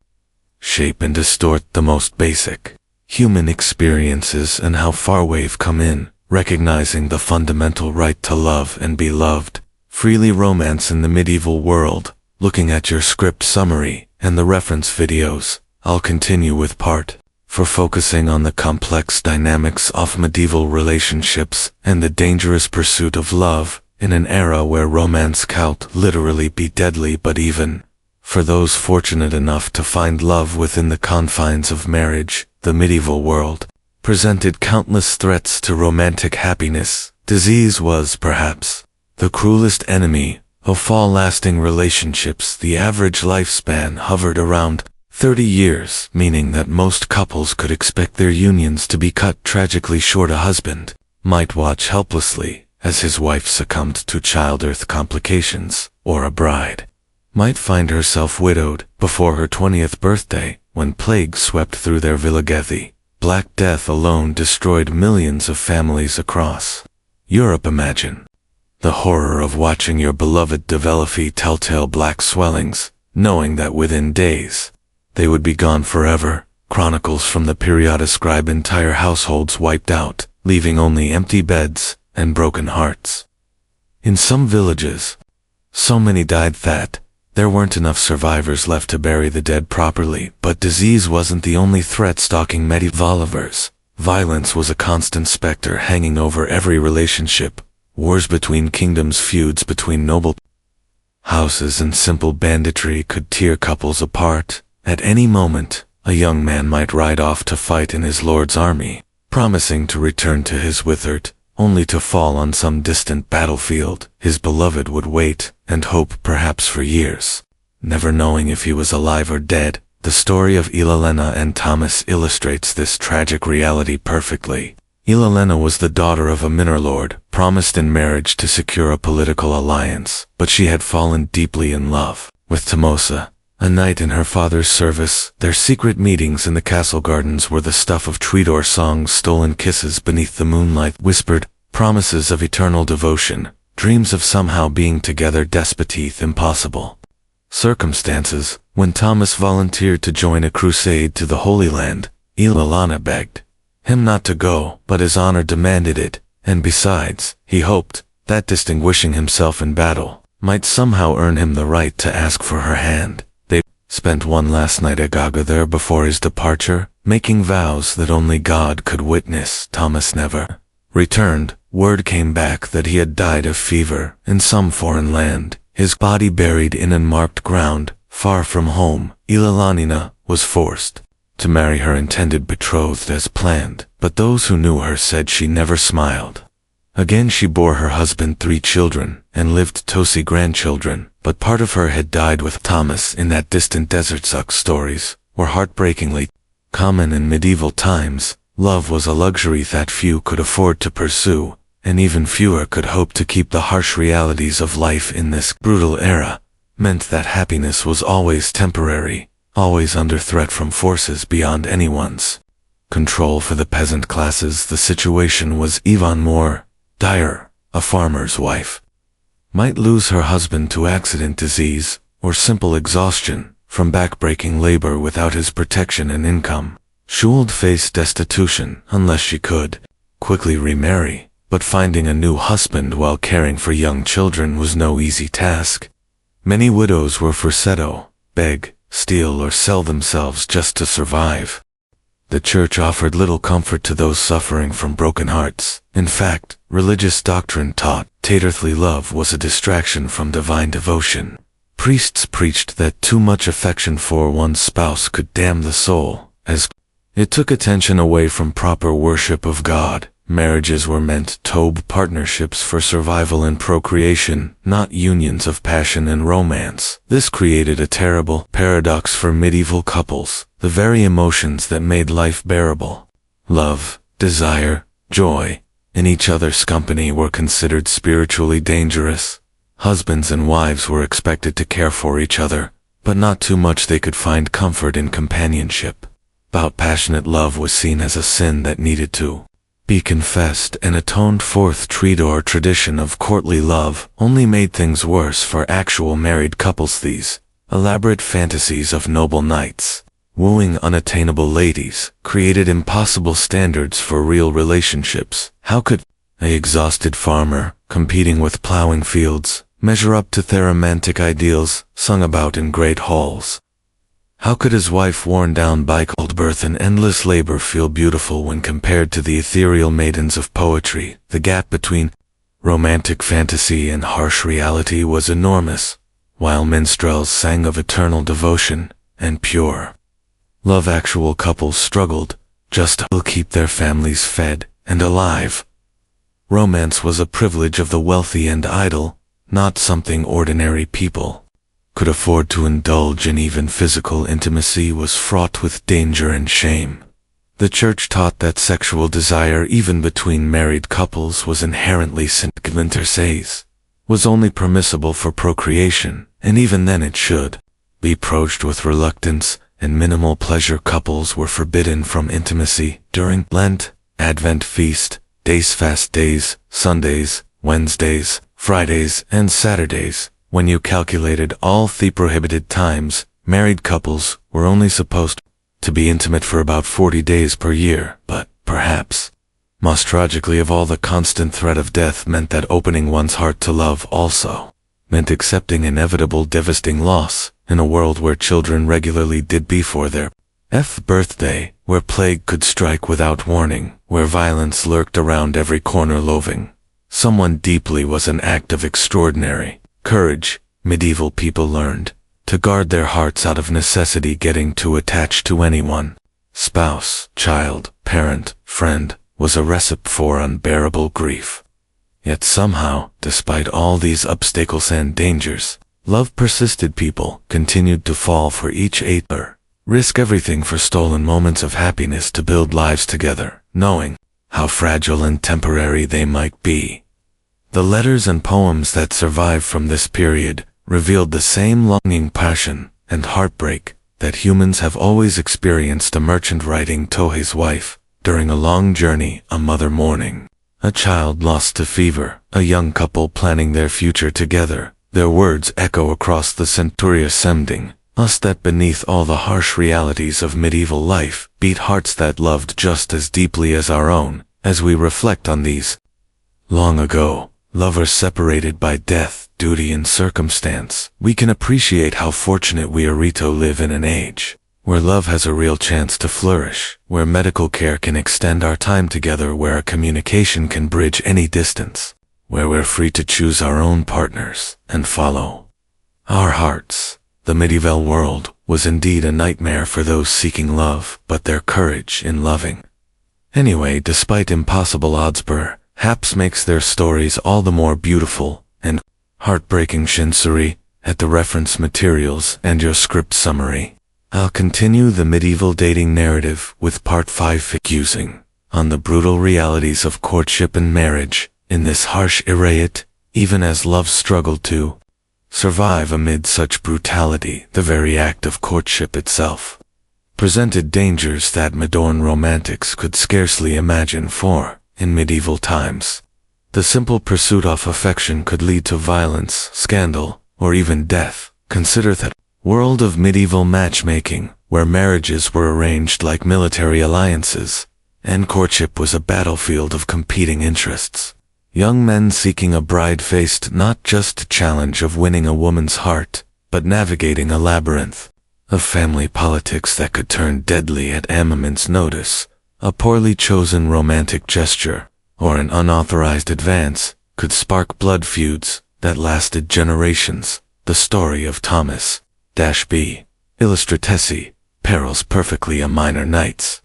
shape and distort the most basic human experiences and how far we've come in, recognizing the fundamental right to love and be loved. Freely romance in the medieval world. Looking at your script summary and the reference videos, I'll continue with part 4 focusing on the complex dynamics of medieval relationships and the dangerous pursuit of love in an era where romance could literally be deadly. But even for those fortunate enough to find love within the confines of marriage, the medieval world presented countless threats to romantic happiness. Disease was, perhaps, the cruelest enemy of all lasting relationships. The average lifespan hovered around 30 years, meaning that most couples could expect their unions to be cut tragically short. A husband might watch helplessly as his wife succumbed to childbirth complications, or a bride might find herself widowed before her 20th birthday when plague swept through their villagethi. Black Death alone destroyed millions of families across Europe. Imagine the horror of watching your beloved develop telltale black swellings, knowing that within days they would be gone forever. Chronicles from the period describe entire households wiped out, leaving only empty beds and broken hearts. In some villages, so many died that there weren't enough survivors left to bury the dead properly. But disease wasn't the only threat stalking medieval livers. Violence was a constant specter hanging over every relationship. Wars between kingdoms, feuds between noble houses, and simple banditry could tear couples apart. At any moment, a young man might ride off to fight in his lord's army, promising to return to his withered, only to fall on some distant battlefield. His beloved would wait and hope, perhaps for years, never knowing if he was alive or dead. The story of Ilalena and Thomas illustrates this tragic reality perfectly. Ilalena was the daughter of a minor lord, promised in marriage to secure a political alliance, but she had fallen deeply in love with Tomosa, a knight in her father's service. Their secret meetings in the castle gardens were the stuff of troubadour songs, stolen kisses beneath the moonlight, whispered promises of eternal devotion, dreams of somehow being together despite impossible circumstances. When Thomas volunteered to join a crusade to the Holy Land, Ilalena begged him not to go, but his honor demanded it, and besides, he hoped that distinguishing himself in battle might somehow earn him the right to ask for her hand. They spent one last night at Gaga there before his departure, making vows that only God could witness. Thomas never returned. Word came back that he had died of fever in some foreign land, his body buried in unmarked ground, far from home. Ilalena was forced to marry her intended betrothed as planned, but those who knew her said she never smiled. Again she bore her husband 3 children, and lived to see grandchildren, but part of her had died with Thomas in that distant desert. Such stories were heartbreakingly common in medieval times. Love was a luxury that few could afford to pursue, and even fewer could hope to keep. The harsh realities of life in this brutal era meant that happiness was always temporary, always under threat from forces beyond anyone's control. For the peasant classes, the situation was even more dire. A farmer's wife might lose her husband to accident, disease, or simple exhaustion from backbreaking labor. Without his protection and income, she would face destitution unless she could quickly remarry. But finding a new husband while caring for young children was no easy task. Many widows were forced to beg, steal, or sell themselves just to survive. The church offered little comfort to those suffering from broken hearts. In fact, religious doctrine taught that earthly love was a distraction from divine devotion. Priests preached that too much affection for one's spouse could damn the soul, as it took attention away from proper worship of God. Marriages were meant to be partnerships for survival and procreation, not unions of passion and romance. This created a terrible paradox for medieval couples. The very emotions that made life bearable, love, desire, joy, in each other's company, were considered spiritually dangerous. Husbands and wives were expected to care for each other, but not too much. They could find comfort in companionship. But passionate love was seen as a sin that needed to be confessed and atoned for. The tradition of courtly love only made things worse for actual married couples. These elaborate fantasies of noble knights, wooing unattainable ladies, created impossible standards for real relationships. How could an exhausted farmer, competing with plowing fields, measure up to their romantic ideals sung about in great halls? How could his wife, worn down by childbirth and endless labor, feel beautiful when compared to the ethereal maidens of poetry? The gap between romantic fantasy and harsh reality was enormous, while minstrels sang of eternal devotion and pure love. Actual couples struggled just to keep their families fed and alive. Romance was a privilege of the wealthy and idle, not something ordinary people could afford to indulge in. Even physical intimacy was fraught with danger and shame. The church taught that sexual desire, even between married couples, was inherently sinful, was only permissible for procreation, and even then it should be approached with reluctance, and minimal pleasure. Couples were forbidden from intimacy during Lent, Advent feast days, fast days, Sundays, Wednesdays, Fridays, and Saturdays. When you calculated all the prohibited times, married couples were only supposed to be intimate for about 40 days per year. But, perhaps most tragically of all, the constant threat of death meant that opening one's heart to love also meant accepting inevitable devastating loss in a world where children regularly did before their birthday, where plague could strike without warning, where violence lurked around every corner. Loving someone deeply was an act of extraordinary courage. Medieval people learned to guard their hearts out of necessity. Getting too attached to anyone, spouse, child, parent, friend, was a recipe for unbearable grief. Yet somehow, despite all these obstacles and dangers, love persisted. People continued to fall for each other, risk everything for stolen moments of happiness to build lives together, knowing how fragile and temporary they might be. The letters and poems that survive from this period revealed the same longing, passion, and heartbreak that humans have always experienced. A merchant writing to his wife during a long journey, a mother mourning a child lost to fever, a young couple planning their future together. Their words echo across the centuries, sending us that beneath all the harsh realities of medieval life beat hearts that loved just as deeply as our own. As we reflect on these long ago lovers separated by death, duty, and circumstance, we can appreciate how fortunate we are to live in an age where love has a real chance to flourish, where medical care can extend our time together, where communication can bridge any distance, where we're free to choose our own partners and follow our hearts. The medieval world was indeed a nightmare for those seeking love, but their courage in loving anyway, despite impossible odds, perhaps makes their stories all the more beautiful and heartbreaking. Shinsuri, at the reference materials and your script summary. I'll continue the medieval dating narrative with part 5, focusing on the brutal realities of courtship and marriage in this harsh era. Even as love struggled to survive amid such brutality, the very act of courtship itself presented dangers that modern romantics could scarcely imagine. For, in medieval times, the simple pursuit of affection could lead to violence, scandal, or even death. Consider that world of medieval matchmaking, where marriages were arranged like military alliances, and courtship was a battlefield of competing interests. Young men seeking a bride faced not just the challenge of winning a woman's heart, but navigating a labyrinth of family politics that could turn deadly at a moment's notice. A poorly chosen romantic gesture, or an unauthorized advance, could spark blood feuds that lasted generations. The story of Thomas B. Illustratesi, Perils Perfectly a Minor Knight's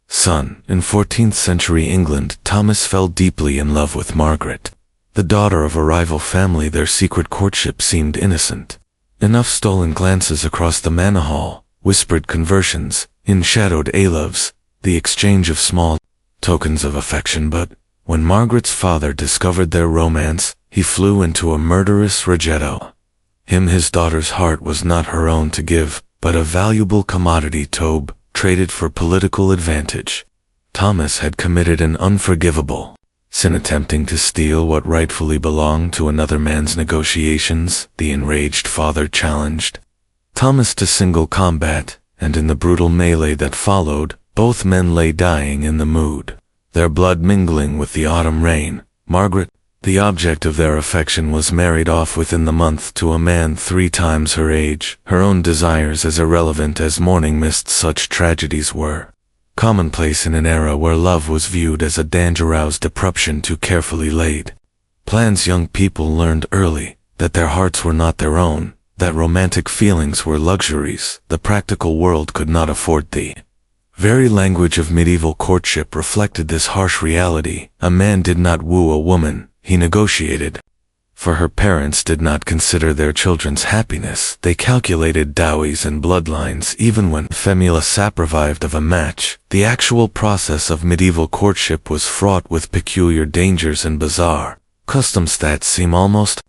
son. In 14th century England, Thomas fell deeply in love with Margaret, the daughter of a rival family. Their secret courtship seemed innocent enough. Stolen glances across the manor hall, whispered conversions, enshadowed loves, the exchange of small tokens of affection. But when Margaret's father discovered their romance, he flew into a murderous regetto. His daughter's heart was not her own to give, but a valuable commodity Tobe traded for political advantage. Thomas had committed an unforgivable sin, attempting to steal what rightfully belonged to another man's negotiations. The enraged father challenged Thomas to single combat, and in the brutal melee that followed, both men lay dying in the mood, their blood mingling with the autumn rain. Margaret, the object of their affection, was married off within the month to a man 3 times her age, her own desires as irrelevant as morning mist. Such tragedies were commonplace in an era where love was viewed as a dangerous disruption too carefully laid plans. Young people learned early that their hearts were not their own, that romantic feelings were luxuries the practical world could not afford. The very language of medieval courtship reflected this harsh reality. A man did not woo a woman, he negotiated. For her parents did not consider their children's happiness. They calculated dowries and bloodlines even when femula survived of a match. The actual process of medieval courtship was fraught with peculiar dangers and bizarre customs that seem almost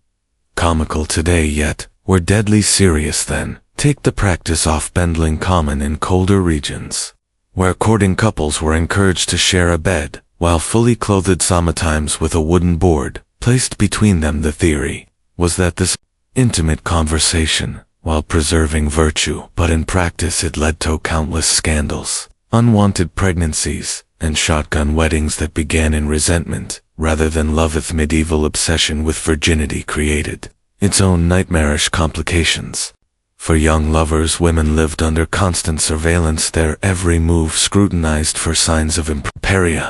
comical today yet were deadly serious then. Take the practice of bendling, common in colder regions, where courting couples were encouraged to share a bed, while fully clothed, sometimes with a wooden board placed between them. The theory was that this intimate conversation, while preserving virtue, but in practice it led to countless scandals, unwanted pregnancies, and shotgun weddings that began in resentment rather than love. Its medieval obsession with virginity created its own nightmarish complications. For young lovers, women lived under constant surveillance, their every move scrutinized for signs of impropriety.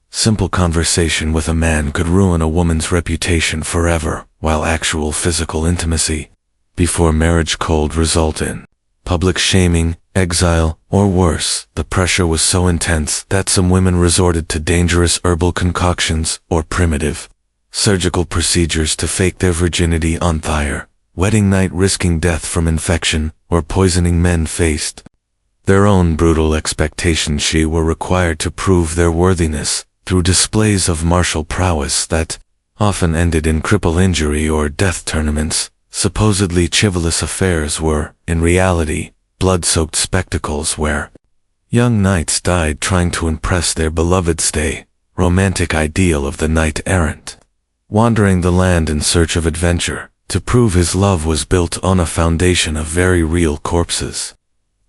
Simple conversation with a man could ruin a woman's reputation forever, while actual physical intimacy before marriage could result in public shaming, exile, or worse. The pressure was so intense that some women resorted to dangerous herbal concoctions or primitive surgical procedures to fake their virginity on their wedding night, risking death from infection or poisoning. Men faced their own brutal expectations. She were required to prove their worthiness through displays of martial prowess that often ended in cripple injury or death. Tournaments, supposedly chivalrous affairs, were, in reality, blood-soaked spectacles where young knights died trying to impress their beloved. Stay romantic ideal of the knight-errant, wandering the land in search of adventure, to prove his love, was built on a foundation of very real corpses.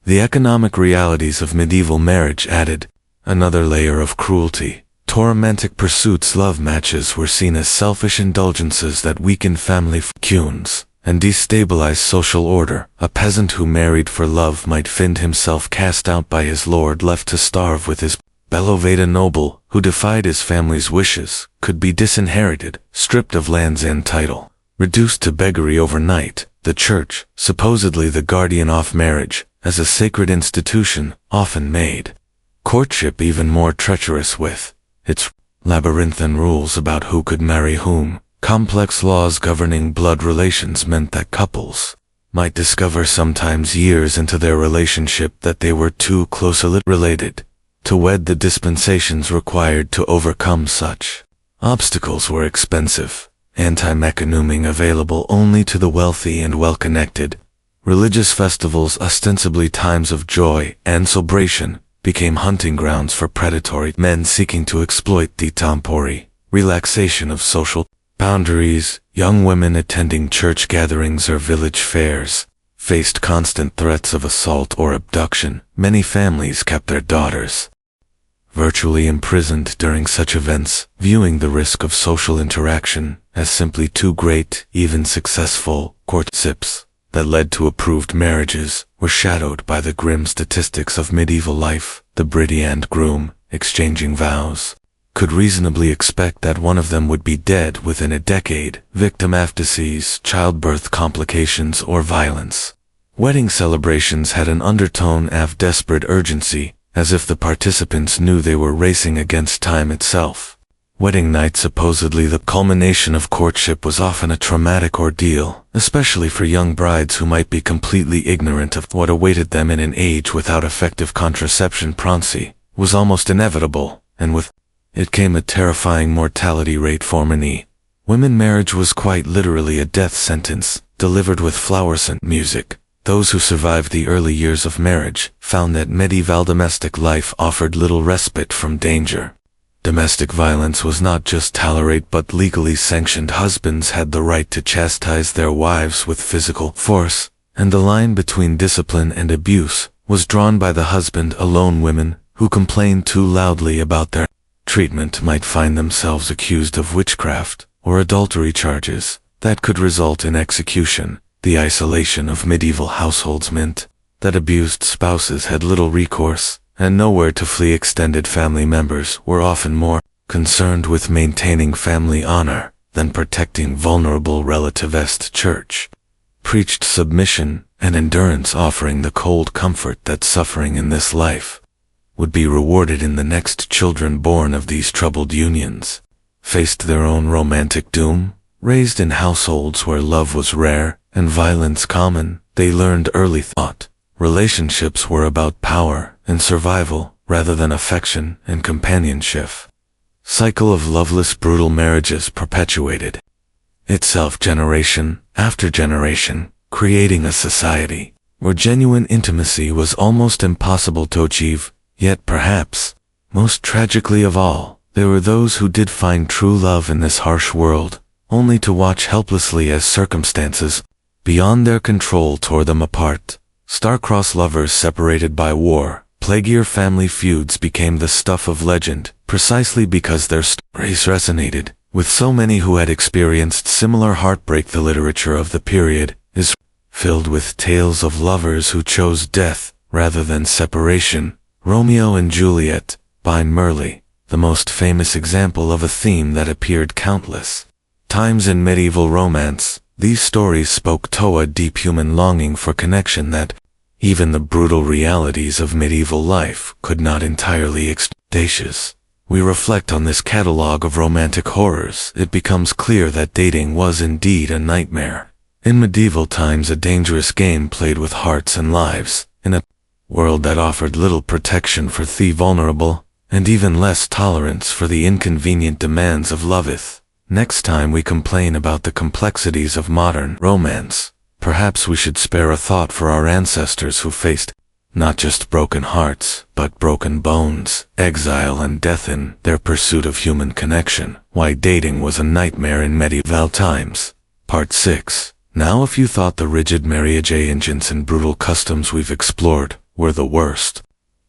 The economic realities of medieval marriage added another layer of cruelty. To romantic pursuits, love matches were seen as selfish indulgences that weakened family fortunes and destabilized social order. A peasant who married for love might find himself cast out by his lord, left to starve with his beloved. A noble who defied his family's wishes could be disinherited, stripped of lands and title, reduced to beggary overnight. The church, supposedly the guardian of marriage, as a sacred institution, often made courtship even more treacherous with its labyrinthine rules about who could marry whom. Complex laws governing blood relations meant that couples might discover sometimes years into their relationship that they were too closely related to wed. The dispensations required to overcome such obstacles were expensive, anti-mechanisming available only to the wealthy and well-connected. Religious festivals, ostensibly times of joy and celebration, became hunting grounds for predatory men seeking to exploit the temporary relaxation of social boundaries. Young women attending church gatherings or village fairs faced constant threats of assault or abduction. Many families kept their daughters virtually imprisoned during such events, viewing the risk of social interaction as simply too great. Even successful courtships that led to approved marriages were shadowed by the grim statistics of medieval life. The bride and groom, exchanging vows, could reasonably expect that one of them would be dead within a decade, victim of disease, childbirth complications, or violence. Wedding celebrations had an undertone of desperate urgency, as if the participants knew they were racing against time itself. Wedding night, supposedly the culmination of courtship, was often a traumatic ordeal, especially for young brides who might be completely ignorant of what awaited them in an age without effective contraception. Pregnancy was almost inevitable, and with it came a terrifying mortality rate for many women. Marriage was quite literally a death sentence, delivered with flowerscent music. Those who survived the early years of marriage found that medieval domestic life offered little respite from danger. Domestic violence was not just tolerated but legally sanctioned. Husbands had the right to chastise their wives with physical force, and the line between discipline and abuse was drawn by the husband alone. Women who complained too loudly about their treatment might find themselves accused of witchcraft or adultery charges that could result in execution. The isolation of medieval households meant that abused spouses had little recourse and nowhere to flee. Extended family members were often more concerned with maintaining family honor than protecting vulnerable relatives. The church preached submission and endurance, offering the cold comfort that suffering in this life would be rewarded in the next. Children born of these troubled unions faced their own romantic doom. Raised in households where love was rare and violence common, they learned early thought relationships were about power and survival rather than affection and companionship. Cycle of loveless, brutal marriages perpetuated itself generation after generation, creating a society where genuine intimacy was almost impossible to achieve. Yet perhaps, most tragically of all, there were those who did find true love in this harsh world, only to watch helplessly as circumstances beyond their control tore them apart. Star-crossed lovers separated by war, plague-year family feuds became the stuff of legend, precisely because their stories resonated with so many who had experienced similar heartbreak. The literature of the period is filled with tales of lovers who chose death rather than separation. Romeo and Juliet, by Merle, the most famous example of a theme that appeared countless times in medieval romance. These stories spoke to a deep human longing for connection that even the brutal realities of medieval life could not entirely extinguish. We reflect on this catalogue of romantic horrors, it becomes clear that dating was indeed a nightmare. In medieval times, a dangerous game played with hearts and lives, in a world that offered little protection for the vulnerable, and even less tolerance for the inconvenient demands of loveth. Next time we complain about the complexities of modern romance, perhaps we should spare a thought for our ancestors who faced not just broken hearts, but broken bones, exile and death in their pursuit of human connection. Why dating was a nightmare in medieval times. Part 6. Now if you thought the rigid marriage agents and brutal customs we've explored were the worst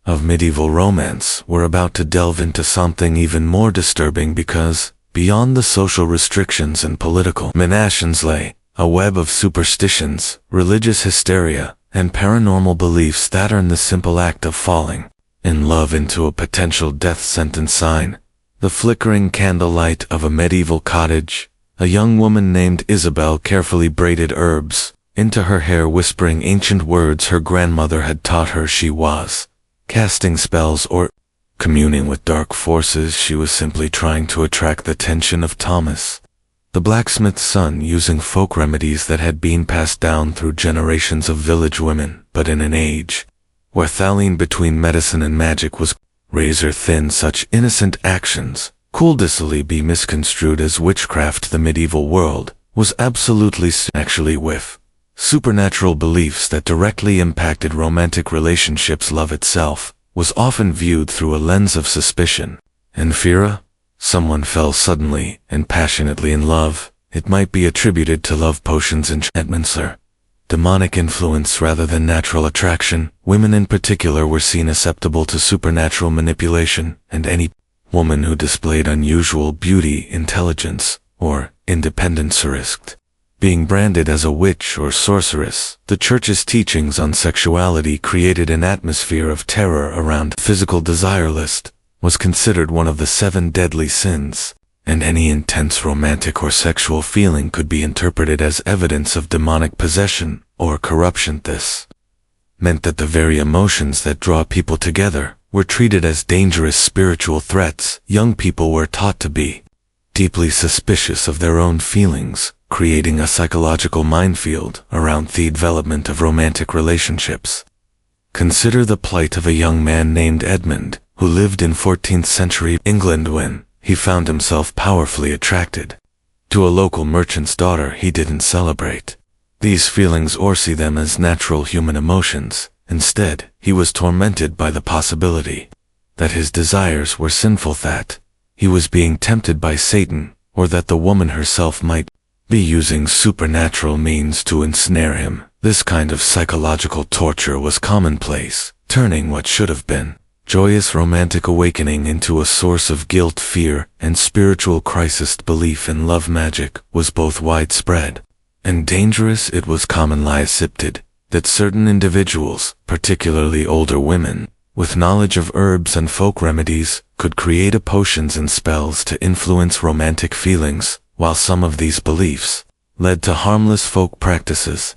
of medieval romance, we're about to delve into something even more disturbing, because beyond the social restrictions and political menations lay a web of superstitions, religious hysteria, and paranormal beliefs that turn the simple act of falling in love into a potential death sentence. Sign. The flickering candlelight of a medieval cottage. A young woman named Isabel carefully braided herbs into her hair, whispering ancient words her grandmother had taught her. She was casting spells or communing with dark forces. She was simply trying to attract the attention of Thomas, the blacksmith's son, using folk remedies that had been passed down through generations of village women. But in an age where the line between medicine and magic was razor thin, such innocent actions could easily be misconstrued as witchcraft. The medieval world was absolutely actually with supernatural beliefs that directly impacted romantic relationships. Love itself was often viewed through a lens of suspicion and fear. Someone fell suddenly and passionately in love, it might be attributed to love potions, enchantments, or demonic influence rather than natural attraction. Women in particular were seen susceptible to supernatural manipulation, and any woman who displayed unusual beauty, intelligence, or independence risked being branded as a witch or sorceress. The church's teachings on sexuality created an atmosphere of terror around physical desire. Lust was considered one of the 7 deadly sins, and any intense romantic or sexual feeling could be interpreted as evidence of demonic possession or corruption. This meant that the very emotions that draw people together were treated as dangerous spiritual threats. Young people were taught to be deeply suspicious of their own feelings, creating a psychological minefield around the development of romantic relationships. Consider the plight of a young man named Edmund, who lived in 14th century England when he found himself powerfully attracted to a local merchant's daughter he didn't celebrate these feelings or see them as natural human emotions. Instead, he was tormented by the possibility that his desires were sinful, that he was being tempted by Satan, or that the woman herself might be using supernatural means to ensnare him. This kind of psychological torture was commonplace, turning what should have been joyous romantic awakening into a source of guilt, fear, and spiritual crisis. Belief in love magic was both widespread and dangerous. It was commonly accepted that certain individuals, particularly older women, with knowledge of herbs and folk remedies, could create potions and spells to influence romantic feelings. While some of these beliefs led to harmless folk practices,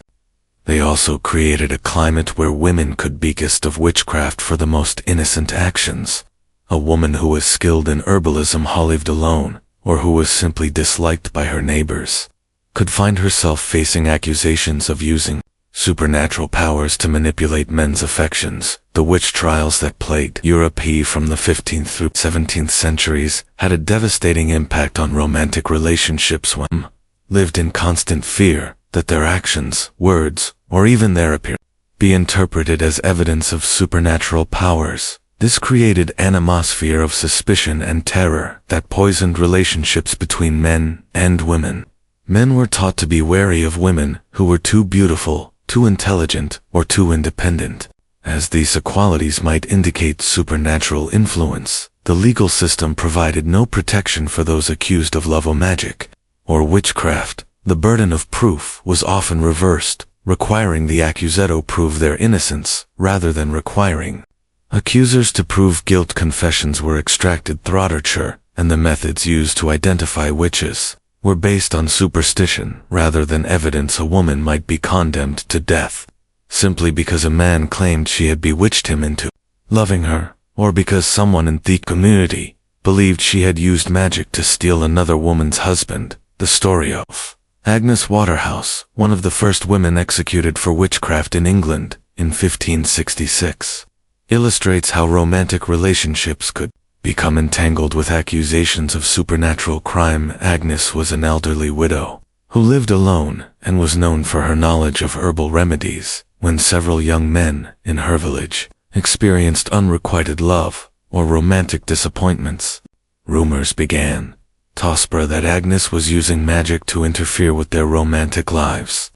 they also created a climate where women could be accused of witchcraft for the most innocent actions. A woman who was skilled in herbalism, who lived alone, or who was simply disliked by her neighbors, could find herself facing accusations of using supernatural powers to manipulate men's affections. The witch trials that plagued Europe from the 15th through 17th centuries had a devastating impact on romantic relationships. Women lived in constant fear that their actions, words, or even their appearance be interpreted as evidence of supernatural powers. This created an atmosphere of suspicion and terror that poisoned relationships between men and women. Men were taught to be wary of women who were too beautiful, too intelligent, or too independent, as these qualities might indicate supernatural influence. The legal system provided no protection for those accused of love magic or witchcraft. The burden of proof was often reversed, requiring the accused to prove their innocence rather than requiring accusers to prove guilt. Confessions were extracted through torture, and the methods used to identify witches were based on superstition rather than evidence. A woman might be condemned to death simply because a man claimed she had bewitched him into loving her, or because someone in the community believed she had used magic to steal another woman's husband. The story of Agnes Waterhouse, one of the first women executed for witchcraft in England in 1566, illustrates how romantic relationships could become entangled with accusations of supernatural crime. Agnes was an elderly widow who lived alone and was known for her knowledge of herbal remedies. When several young men in her village experienced unrequited love or romantic disappointments, rumors began to spread that Agnes was using magic to interfere with their romantic lives.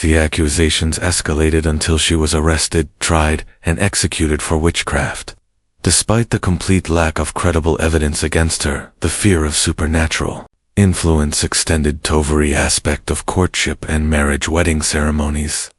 The accusations escalated until she was arrested, tried, and executed for witchcraft. Despite the complete lack of credible evidence against her, the fear of supernatural influence extended to every aspect of courtship and marriage. Wedding ceremonies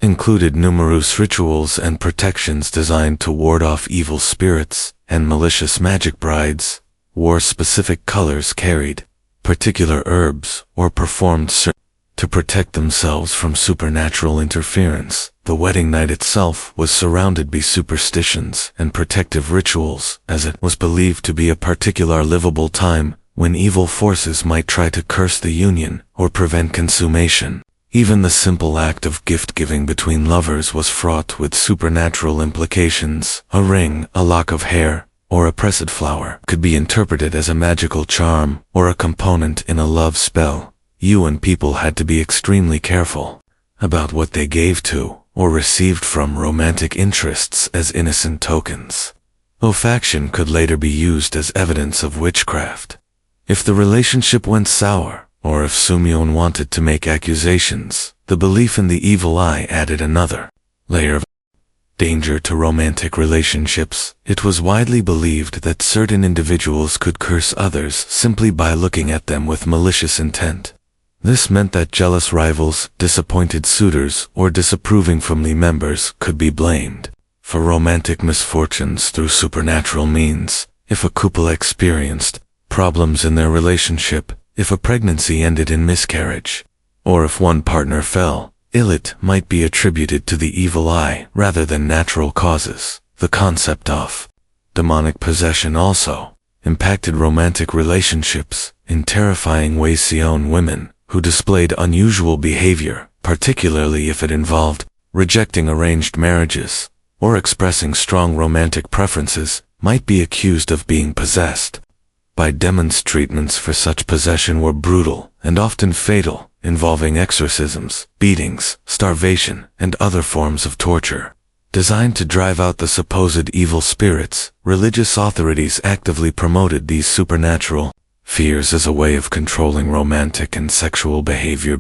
included numerous rituals and protections designed to ward off evil spirits and malicious magic. Brides wore specific colors, carried particular herbs, or performed certain to protect themselves from supernatural interference. The wedding night itself was surrounded by superstitions and protective rituals, as it was believed to be a particular livable time when evil forces might try to curse the union or prevent consummation. Even the simple act of gift-giving between lovers was fraught with supernatural implications. A ring, a lock of hair, or a pressed flower could be interpreted as a magical charm or a component in a love spell. You and people had to be extremely careful about what they gave to or received from romantic interests as innocent tokens. Affection could later be used as evidence of witchcraft. If the relationship went sour, or if someone wanted to make accusations, the belief in the evil eye added another layer of danger to romantic relationships. It was widely believed that certain individuals could curse others simply by looking at them with malicious intent. This meant that jealous rivals, disappointed suitors, or disapproving family members could be blamed for romantic misfortunes through supernatural means. If a couple experienced problems in their relationship, if a pregnancy ended in miscarriage, or if one partner fell ill, it might be attributed to the evil eye rather than natural causes. The concept of demonic possession also impacted romantic relationships in terrifying ways. Women who displayed unusual behavior, particularly if it involved rejecting arranged marriages or expressing strong romantic preferences, might be accused of being possessed by demons. Treatments for such possession were brutal and often fatal, involving exorcisms, beatings, starvation, and other forms of torture. Designed to drive out the supposed evil spirits, religious authorities actively promoted these supernatural fears as a way of controlling romantic and sexual behavior.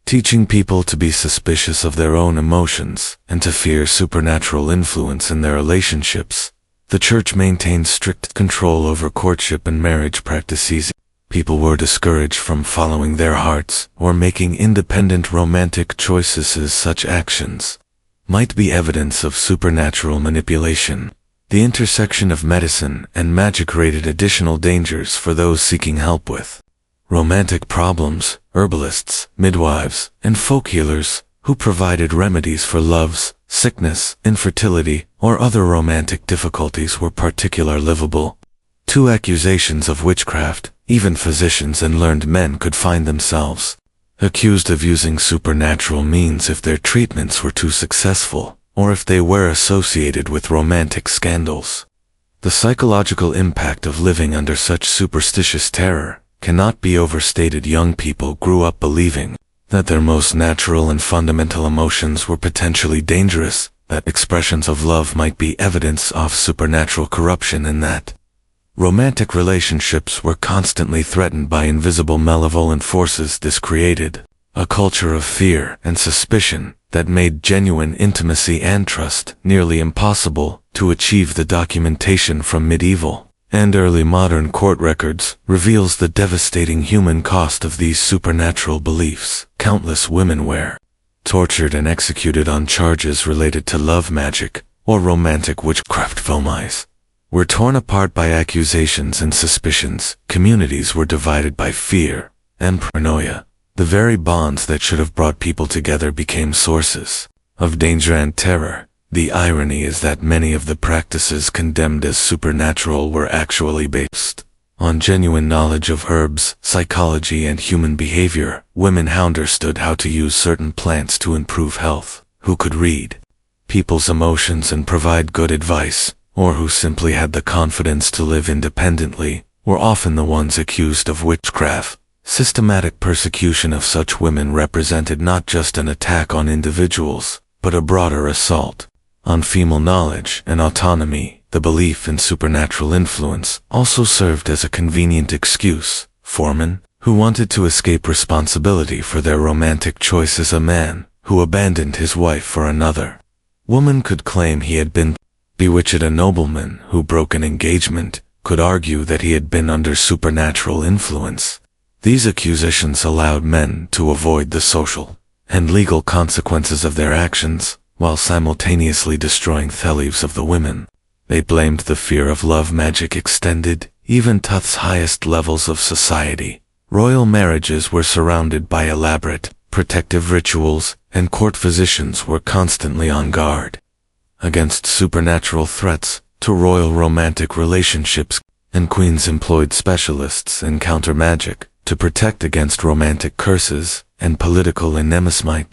teaching people to be suspicious of their own emotions and to fear supernatural influence in their relationships. The church maintained strict control over courtship and marriage practices. People were discouraged from following their hearts or making independent romantic choices, as such actions might be evidence of supernatural manipulation. The intersection of medicine and magic created additional dangers for those seeking help with romantic problems. Herbalists, midwives, and folk healers, who provided remedies for loves, sickness, infertility, or other romantic difficulties, were particularly livable to accusations of witchcraft. Even physicians and learned men could find themselves accused of using supernatural means if their treatments were too successful, or if they were associated with romantic scandals. The psychological impact of living under such superstitious terror cannot be overstated. Young people grew up believing that their most natural and fundamental emotions were potentially dangerous, that expressions of love might be evidence of supernatural corruption, and that romantic relationships were constantly threatened by invisible malevolent forces. This created a culture of fear and suspicion that made genuine intimacy and trust nearly impossible to achieve. The documentation from medieval and early modern court records reveals the devastating human cost of these supernatural beliefs. Countless women were tortured and executed on charges related to love magic or romantic witchcraft. Families were torn apart by accusations and suspicions. Communities were divided by fear and paranoia. The very bonds that should have brought people together became sources of danger and terror. The irony is that many of the practices condemned as supernatural were actually based on genuine knowledge of herbs, psychology, and human behavior. Women who understood how to use certain plants to improve health, who could read people's emotions and provide good advice, or who simply had the confidence to live independently, were often the ones accused of witchcraft. Systematic persecution of such women represented not just an attack on individuals, but a broader assault on female knowledge and autonomy. The belief in supernatural influence also served as a convenient excuse for men who wanted to escape responsibility for their romantic choices. A man who abandoned his wife for another woman could claim he had been bewitched. A nobleman who broke an engagement could argue that he had been under supernatural influence. These accusations allowed men to avoid the social and legal consequences of their actions, while simultaneously destroying the lives of the women. They blamed the fear of love magic extended even to the highest levels of society. Royal marriages were surrounded by elaborate, protective rituals, and court physicians were constantly on guard against supernatural threats to royal romantic relationships, and queens employed specialists in counter magic to protect against romantic curses, and political enemies might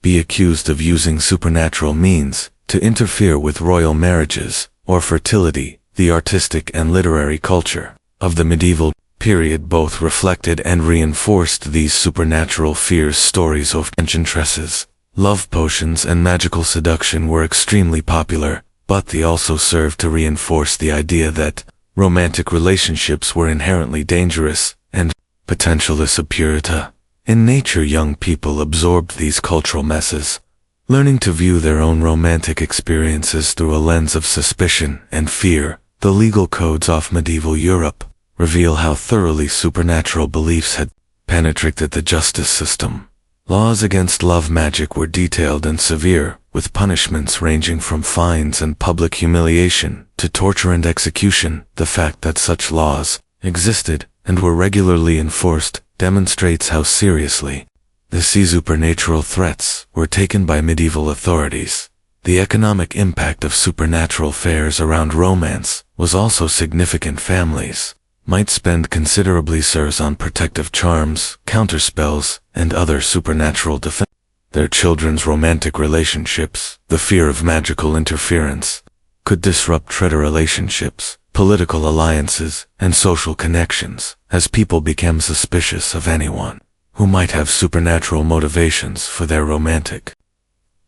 be accused of using supernatural means to interfere with royal marriages or fertility. The artistic and literary culture of the medieval period both reflected and reinforced these supernatural fears. Stories of enchantresses, love potions, and magical seduction were extremely popular, but they also served to reinforce the idea that romantic relationships were inherently dangerous and potentially superior in nature. Young people absorbed these cultural messes, learning to view their own romantic experiences through a lens of suspicion and fear. The legal codes of medieval Europe reveal how thoroughly supernatural beliefs had penetrated the justice system. Laws against love magic were detailed and severe, with punishments ranging from fines and public humiliation to torture and execution. The fact that such laws existed and were regularly enforced demonstrates how seriously the supernatural threats were taken by medieval authorities. The economic impact of supernatural fairs around romance was also significant. Families might spend considerably on protective charms, counterspells, and other supernatural defense. Their children's romantic relationships, the fear of magical interference, could disrupt trade relationships, political alliances, and social connections, as people became suspicious of anyone who might have supernatural motivations for their romantic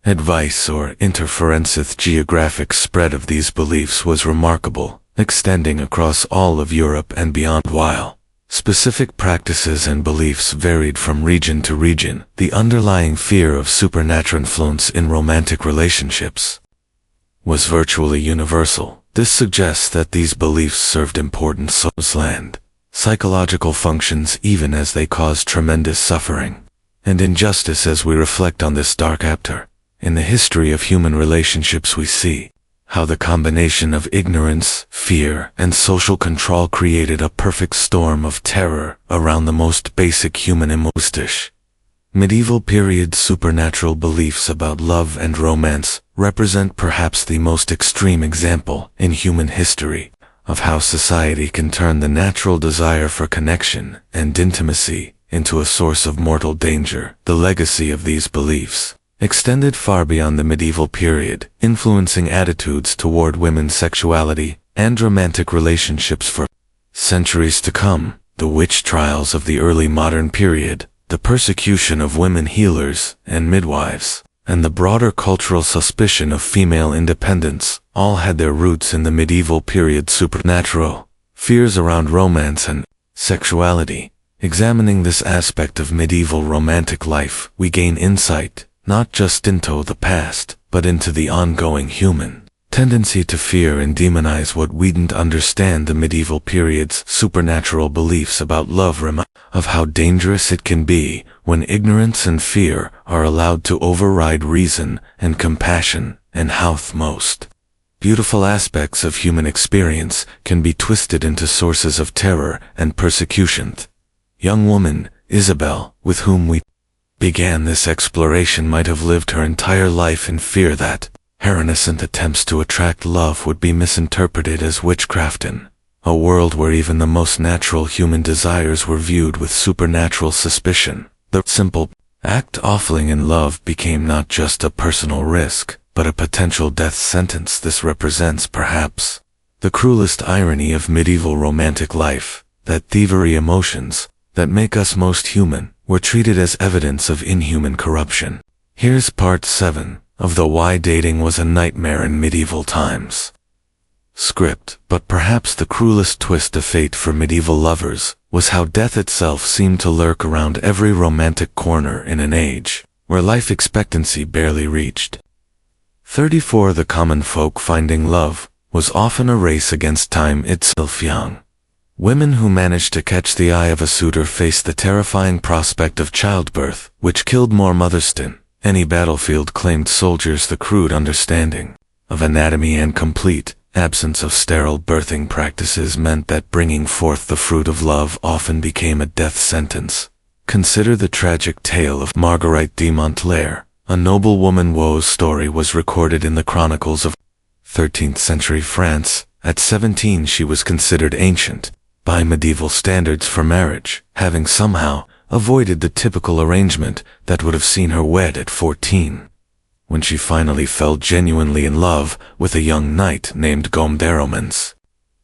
advice or interference. The geographic spread of these beliefs was remarkable, extending across all of Europe and beyond. While Specific practices and beliefs varied from region to region. The underlying fear of supernatural influence in romantic relationships was virtually universal. This suggests that these beliefs served important psychological functions even as they caused tremendous suffering and injustice. As we reflect on this dark chapter in the history of human relationships, we see how the combination of ignorance, fear, and social control created a perfect storm of terror around the most basic human emotions. Medieval period supernatural beliefs about love and romance represent perhaps the most extreme example in human history of how society can turn the natural desire for connection and intimacy into a source of mortal danger. The legacy of these beliefs extended far beyond the medieval period, influencing attitudes toward women's sexuality and romantic relationships for centuries to come. The witch trials of the early modern period, the persecution of women healers and midwives, and the broader cultural suspicion of female independence all had their roots in the medieval period supernatural fears around romance and sexuality. Examining this aspect of medieval romantic life, we gain insight not just into the past, but into the ongoing human tendency to fear and demonize what we didn't understand. The medieval period's supernatural beliefs about love remind of how dangerous it can be when ignorance and fear are allowed to override reason and compassion, and how the most beautiful aspects of human experience can be twisted into sources of terror and persecution. Young woman, Isabel, with whom we began this exploration, might have lived her entire life in fear that her innocent attempts to attract love would be misinterpreted as witchcraft in a world where even the most natural human desires were viewed with supernatural suspicion. The simple act of falling in love became not just a personal risk, but a potential death sentence. This represents perhaps the cruelest irony of medieval romantic life, that thievery emotions that make us most human were treated as evidence of inhuman corruption. Here's part 7 of the Why Dating Was a Nightmare in Medieval Times script. But perhaps the cruelest twist of fate for medieval lovers was how death itself seemed to lurk around every romantic corner in an age where life expectancy barely reached 34. The common folk finding love was often a race against time itself. Young women who managed to catch the eye of a suitor faced the terrifying prospect of childbirth, which killed more mothers than any battlefield. Claimed soldiers the crude understanding of anatomy and complete absence of sterile birthing practices meant that bringing forth the fruit of love often became a death sentence. Consider the tragic tale of Marguerite de Montlair, a noblewoman whose story was recorded in the chronicles of 13th century France. At 17 she was considered ancient by medieval standards for marriage, having somehow avoided the typical arrangement that would have seen her wed at 14. When she finally fell genuinely in love with a young knight named Guillaume de Romans,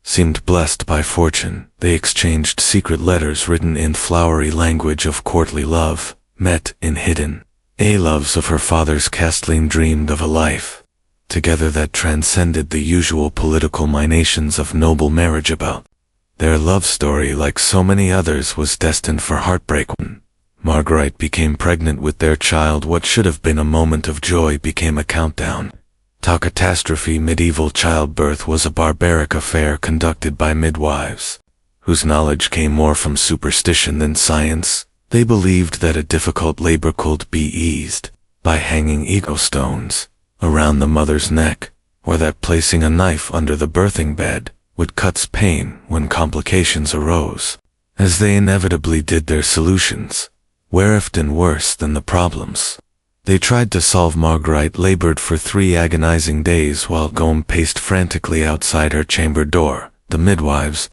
seemed blessed by fortune, they exchanged secret letters written in flowery language of courtly love, met in hidden loves of her father's Castellane, dreamed of a life together that transcended the usual political machinations of noble marriage. About their love story, like so many others, was destined for heartbreak. When Marguerite became pregnant with their child, what should have been a moment of joy became a countdown to catastrophe. Medieval childbirth was a barbaric affair conducted by midwives, whose knowledge came more from superstition than science. They believed that a difficult labor could be eased by hanging ego stones around the mother's neck, or that placing a knife under the birthing bed would cut pain when complications arose. As they inevitably did, their solutions were often worse than the problems they tried to solve. Marguerite labored for 3 agonizing days while Guillaume paced frantically outside her chamber door. The midwives,